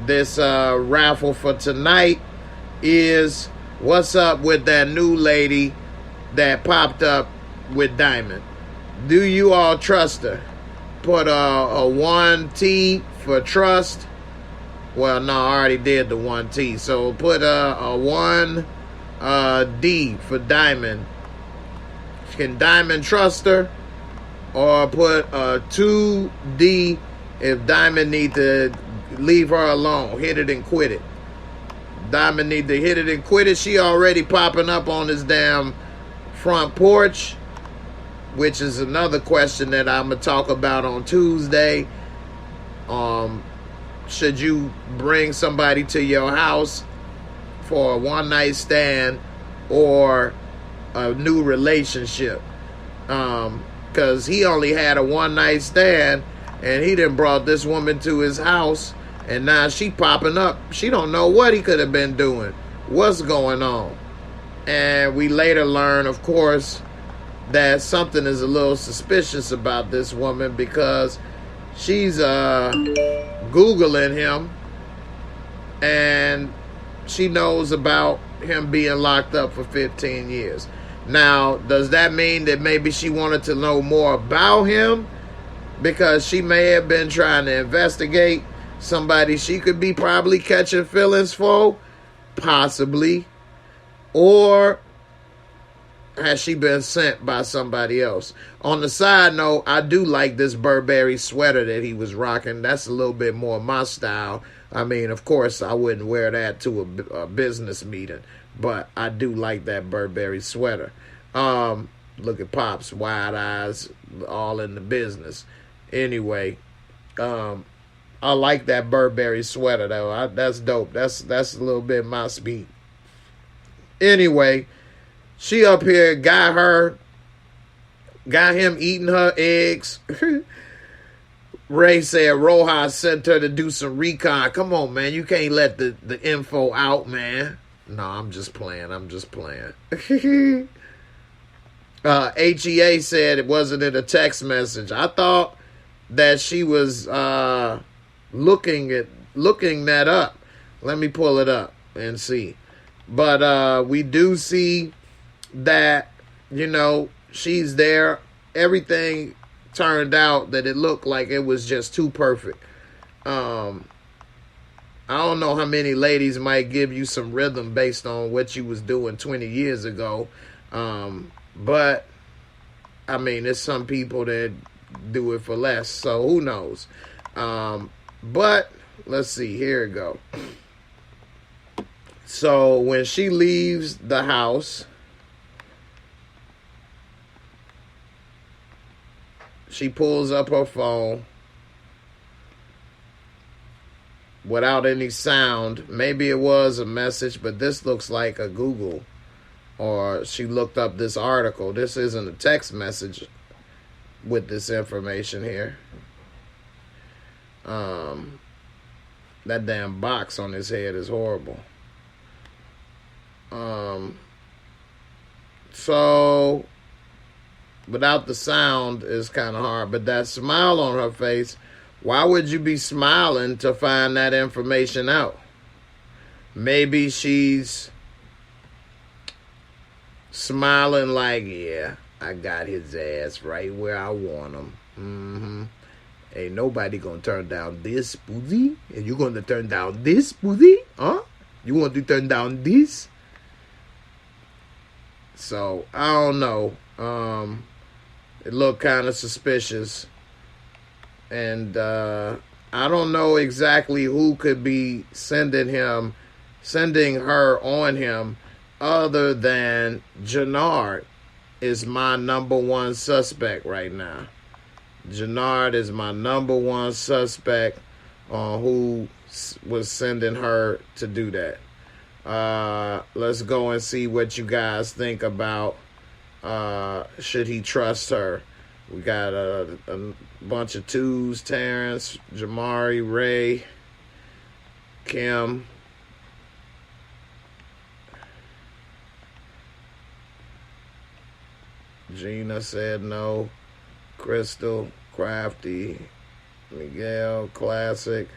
this raffle for tonight is what's up with that new lady that popped up with Diamond. Do you all trust her? Put a 1T for trust. Well, no, I already did the 1T. So put a 1D for Diamond. Can Diamond trust her? Or put a 2D if Diamond need to leave her alone. Hit it and quit it. Diamond need to hit it and quit it. She already popping up on this damn front porch, which is another question that I'm going to talk about on Tuesday. Should you bring somebody to your house for a one-night stand or a new relationship? Because he only had a one-night stand, and he done brought this woman to his house, and now she popping up. She don't know what he could have been doing. What's going on? And we later learn, of course, that something is a little suspicious about this woman because she's Googling him, and she knows about him being locked up for 15 years. Now, does that mean that maybe she wanted to know more about him because she may have been trying to investigate somebody she could be probably catching feelings for? Possibly. Or has she been sent by somebody else? On the side note, I do like this Burberry sweater that he was rocking. That's a little bit more my style. I mean, of course, I wouldn't wear that to a business meeting, but I do like that Burberry sweater. Look at Pops, wide eyes, all in the business. Anyway, I like that Burberry sweater, though. That's dope. That's a little bit my speed. Anyway, she up here got him eating her eggs. Ray said Rojas sent her to do some recon. Come on, man. You can't let the info out, man. No, I'm just playing. HEA said it wasn't in a text message. I thought that she was looking that up. Let me pull it up and see. But we do see that, she's there. Everything turned out that it looked like it was just too perfect. I don't know how many ladies might give you some rhythm based on what you was doing 20 years ago. But, I mean, there's some people that do it for less, so who knows? But, let's see, here we go. So, when she leaves the house, she pulls up her phone. without any sound. Maybe it was a message, but this looks like a Google, or she looked up this article. This isn't a text message with this information here. That damn box on his head is horrible. So without the sound is kind of hard, but that smile on her face, why would you be smiling to find that information out? Maybe she's smiling like, yeah, I got his ass right where I want him. Ain't nobody gonna turn down this pussy. And you gonna turn down this pussy? Huh? You want to turn down this? So, I don't know. It looked kind of suspicious. And I don't know exactly who could be sending her on him, other than Jannard is my number one suspect right now. Jannard is my number one suspect on who was sending her to do that. Let's go and see what you guys think about should he trust her. We got a bunch of twos: Terrence, Jamari, Ray, Kim. Gina said no. Crystal, Crafty, Miguel, Classic.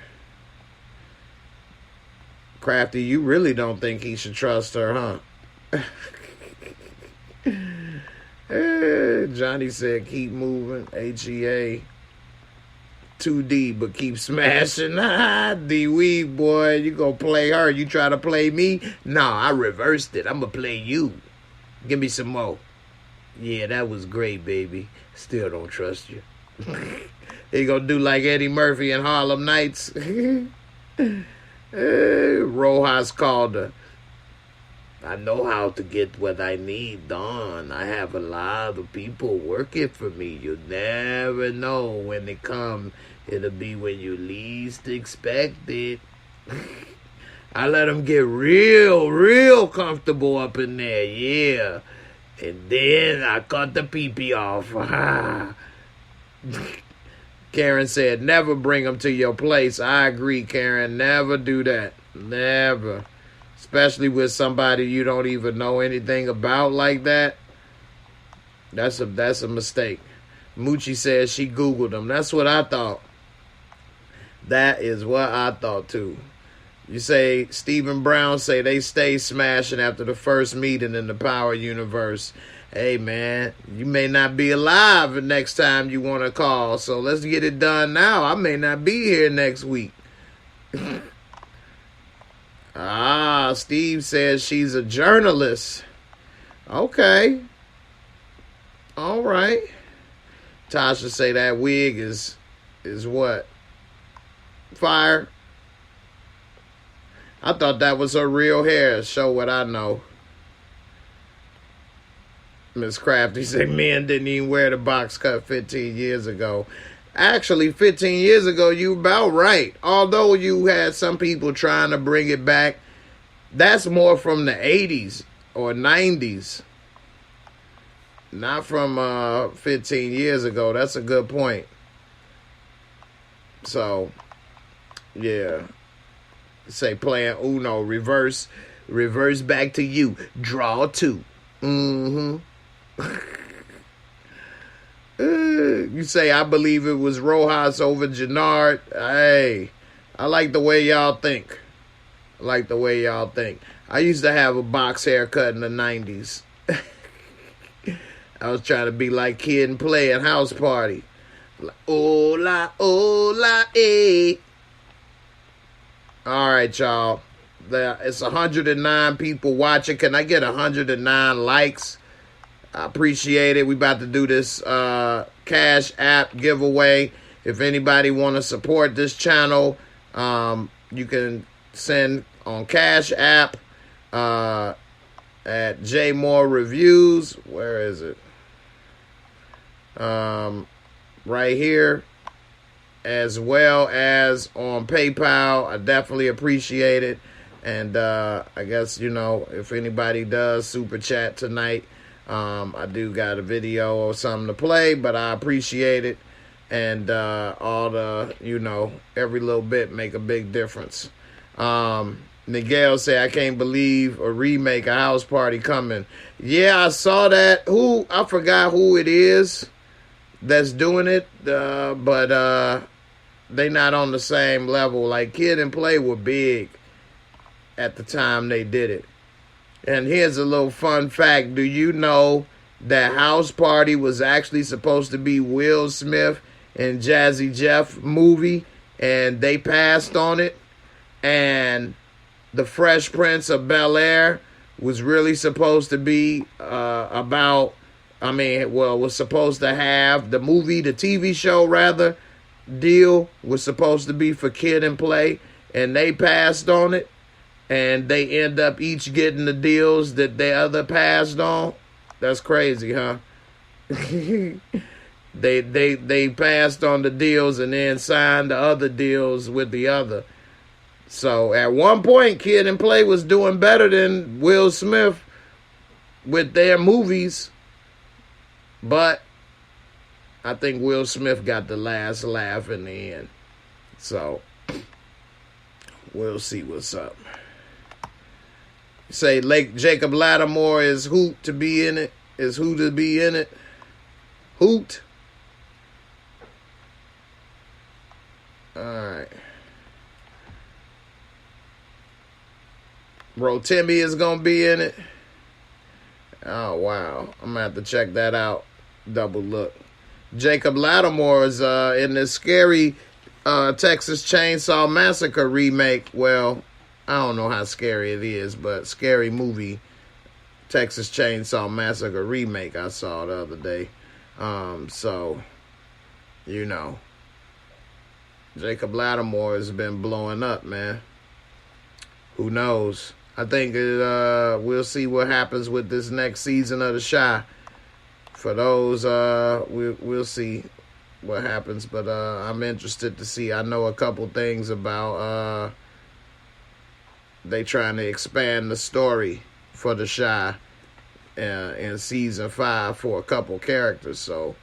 Crafty, you really don't think he should trust her, huh? Johnny said keep moving. HEA. 2D, but keep smashing. D-Weed, boy, you gonna play her. You try to play me? Nah, I reversed it. I'm gonna play you. Give me some more. Yeah, that was great, baby. Still don't trust you. He gonna do like Eddie Murphy in Harlem Nights. Rojas called her. I know how to get what I need done. I have a lot of people working for me. You never know when they come. It'll be when you least expect it. I let them get real comfortable up in there. Yeah. And then I cut the pee-pee off. Karen said, never bring them to your place. I agree, Karen. Never do that. Never. Especially with somebody you don't even know anything about like that. That's a mistake. Moochie says she Googled them. That's what I thought. That is what I thought too. You say, Stephen Brown say they stay smashing after the first meeting in the Power Universe. Hey, man, you may not be alive the next time you want to call, so let's get it done now. I may not be here next week. Steve says she's a journalist. Okay. All right. Tasha say that wig is what? Fire. I thought that was her real hair. Show what I know. Miss Crafty said men didn't even wear the box cut 15 years ago. Actually, 15 years ago, you about right. Although you had some people trying to bring it back, that's more from the 80s or 90s. Not from 15 years ago. That's a good point. So, yeah. Say playing Uno, reverse back to you. Draw 2. You say, I believe it was Rojas over Jannard. Hey, I like the way y'all think. I used to have a box haircut in the 90s. I was trying to be like Kid and Play at House Party. Like, hola, hola, eh. All right, y'all. It's 109 people watching. Can I get 109 likes? I appreciate it. We about to do this Cash App giveaway. If anybody want to support this channel, you can send on Cash App at JAYMOOREREVIEWS. Where is it? Right here as well as on PayPal. I definitely appreciate it. And I guess, you know, if anybody does super chat tonight, I do got a video or something to play, but I appreciate it. And all the, you know, every little bit make a big difference. Miguel said, I can't believe a remake, a house party coming. Yeah, I saw that. I forgot who it is that's doing it, but they not on the same level. Like Kid and Play were big at the time they did it. And here's a little fun fact. Do you know that House Party was actually supposed to be Will Smith and Jazzy Jeff movie, and they passed on it? And The Fresh Prince of Bel-Air was really supposed to be was supposed to have the movie, the TV show rather, deal was supposed to be for Kid and Play, and they passed on it, and they end up each getting the deals that the other passed on. That's crazy, huh? They passed on the deals and then signed the other deals with the other. So at one point, Kid and Play was doing better than Will Smith with their movies. But I think Will Smith got the last laugh in the end. So we'll see what's up. Say Jacob Lattimore is Hoot to be in it. Is who to be in it? Hoot. All right. Bro, Timmy is going to be in it. Oh, wow. I'm going to have to check that out. Double look. Jacob Lattimore is in this scary Texas Chainsaw Massacre remake. Well, I don't know how scary it is, but scary movie Texas Chainsaw Massacre remake I saw the other day. So, you know, Jacob Lattimore has been blowing up, man. Who knows? I think we'll see what happens with this next season of The Chi. For those, we'll see what happens. But I'm interested to see. I know a couple things about they trying to expand the story for The Chi in season 5 for a couple characters. So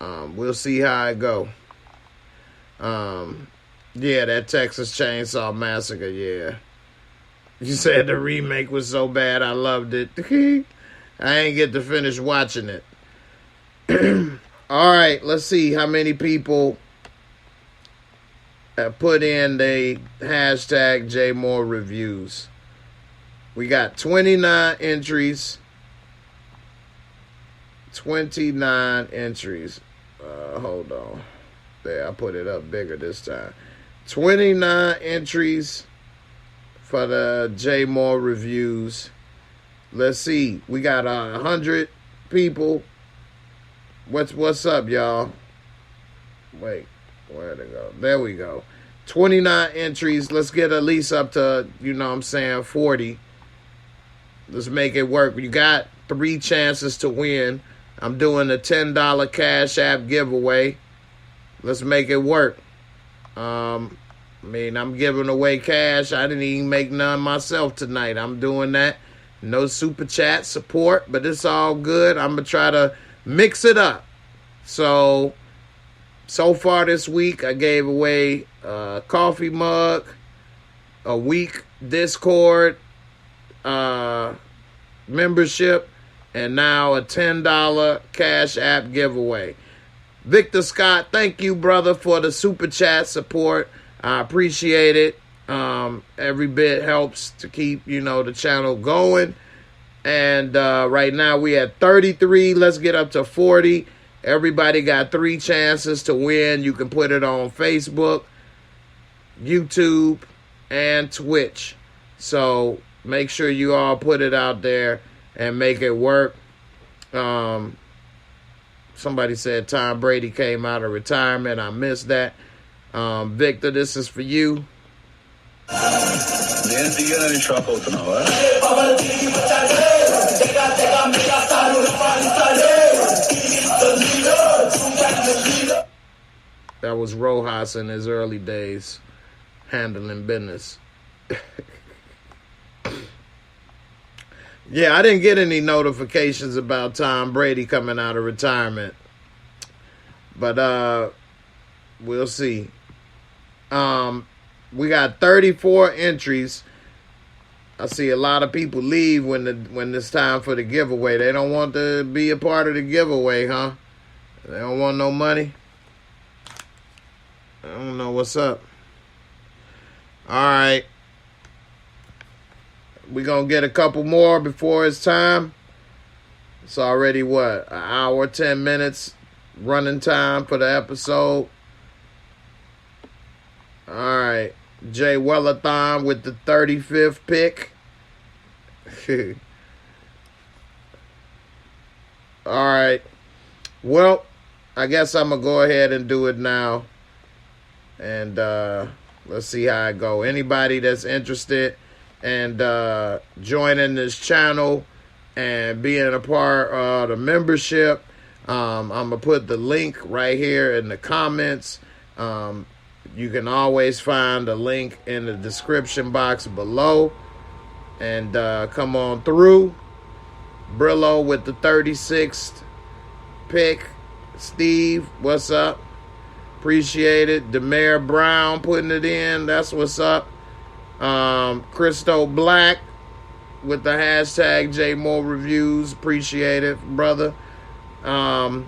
we'll see how it go. Yeah, that Texas Chainsaw Massacre, yeah. You said the remake was so bad, I loved it. I ain't get to finish watching it. All right, let's see how many people have put in the hashtag JAYMOOREREVIEWS. We got 29 entries. 29 entries. Hold on. There, I put it up bigger this time. 29 entries for the JAYMOOREREVIEWS. Let's see. We got 100 people. What's up, y'all? Wait, where'd it go? There we go. 29 entries. Let's get at least up to, 40. Let's make it work. You got 3 chances to win. I'm doing a $10 Cash App giveaway. Let's make it work. I'm giving away cash. I didn't even make none myself tonight. I'm doing that. No super chat support, but it's all good. I'm going to try to mix it up. So far this week, I gave away a coffee mug, a week Discord membership, and now a $10 Cash App giveaway. Victor Scott, thank you, brother, for the super chat support. I appreciate it. Every bit helps to keep, the channel going. And right now we at 33. Let's get up to 40. Everybody got 3 chances to win. You can put it on Facebook, YouTube, and Twitch. So make sure you all put it out there and make it work. Somebody said Tom Brady came out of retirement. I missed that. Victor, this is for you. That was Rojas in his early days handling business. Yeah, I didn't get any notifications about Tom Brady coming out of retirement. But we'll see. We got 34 entries. I see a lot of people leave when it's time for the giveaway. They don't want to be a part of the giveaway, huh? They don't want no money. I don't know what's up. All right. We're going to get a couple more before it's time. It's already, what, an hour, 10 minutes running time for the episode. All right. Jay Wellathon with the 35th pick. All right. Well, I guess I'm going to go ahead and do it now. And let's see how it go. Anybody that's interested and joining this channel and being a part of the membership, I'm going to put the link right here in the comments. You can always find a link in the description box below. And come on through. Brillo with the 36th pick. Steve, what's up? Appreciate it. Demare Brown putting it in. That's what's up. Christo Black with the hashtag JAYMOOREREVIEWS. Appreciate it, brother. All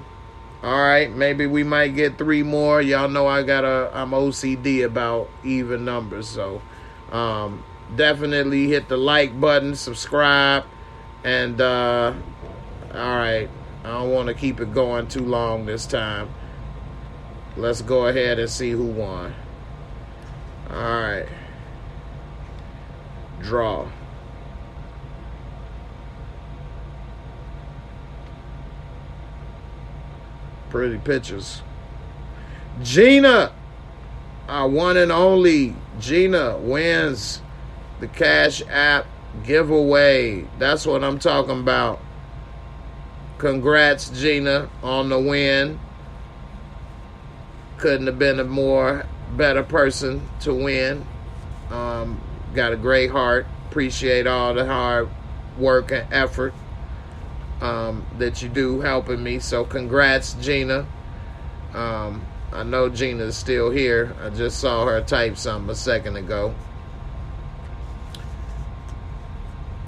right, maybe we might get 3 more. Y'all know I'm OCD about even numbers, so definitely hit the like button, subscribe, and all right, I don't want to keep it going too long this time. Let's go ahead and see who won. All right. Draw. Pretty pictures. Gina, our one and only Gina, wins the Cash App giveaway. That's what I'm talking about. Congrats, Gina, on the win. Couldn't have been a better person to win. Got a great heart. Appreciate all the hard work and effort that you do helping me. So congrats, Gina. I know Gina's still here. I just saw her type something a second ago.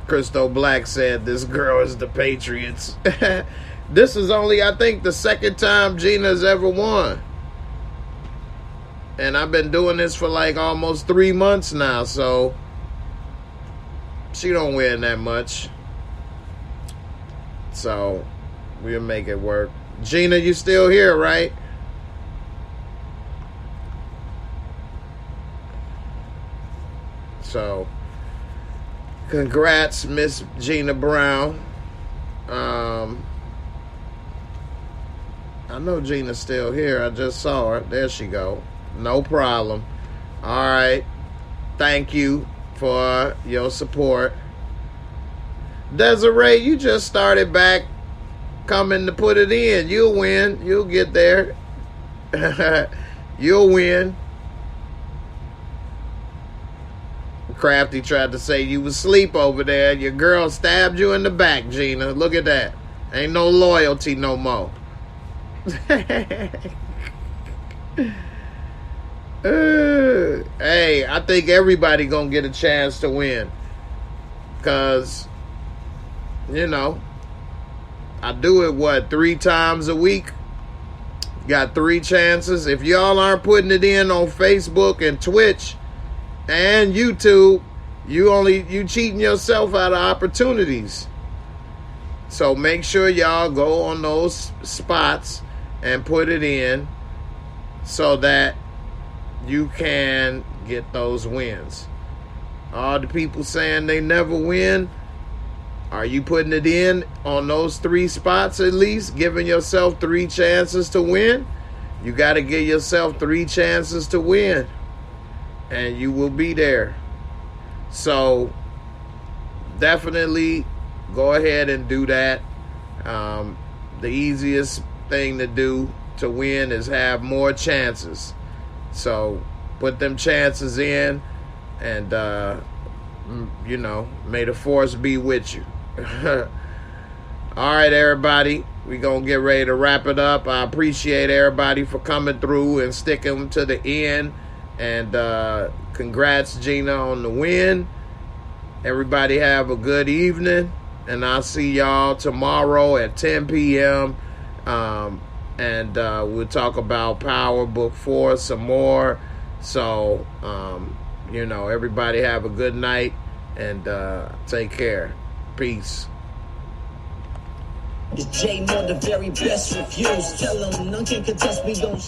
Christo Black said this girl is the Patriots. This is only, I think, the second time Gina's ever won. And I've been doing this for like almost 3 months now, so she don't win that much. So we'll make it work. Gina, you still here, right? So congrats, Miss Gina Brown. I know Gina's still here. I just saw her. There she go. No problem. All right. Thank you for your support. Desiree, you just started back coming to put it in. You'll win. You'll get there. You'll win. Crafty tried to say you was asleep over there. Your girl stabbed you in the back, Gina. Look at that. Ain't no loyalty no more. Hey, I think everybody gonna get a chance to win. Because, you know, I do it, 3 times a week? Got 3 chances. If y'all aren't putting it in on Facebook and Twitch and YouTube, you cheating yourself out of opportunities. So make sure y'all go on those spots and put it in so that you can get those wins. All the people saying they never win, are you putting it in on those 3 spots at least? Giving yourself 3 chances to win? You got to give yourself 3 chances to win. And you will be there. So definitely go ahead and do that. The easiest thing to do to win is have more chances. So put them chances in, and you know, may the force be with you. All right, everybody, we gonna get ready to wrap it up. I appreciate everybody for coming through and sticking to the end, and congrats, Gina, on the win. Everybody have a good evening, and I'll see y'all tomorrow at 10 p.m. And we'll talk about Power Book 4 some more. So, you know, everybody have a good night, and take care. Peace. It's JAYMOORE, the very best reviews. Tell them none can contest, we gon'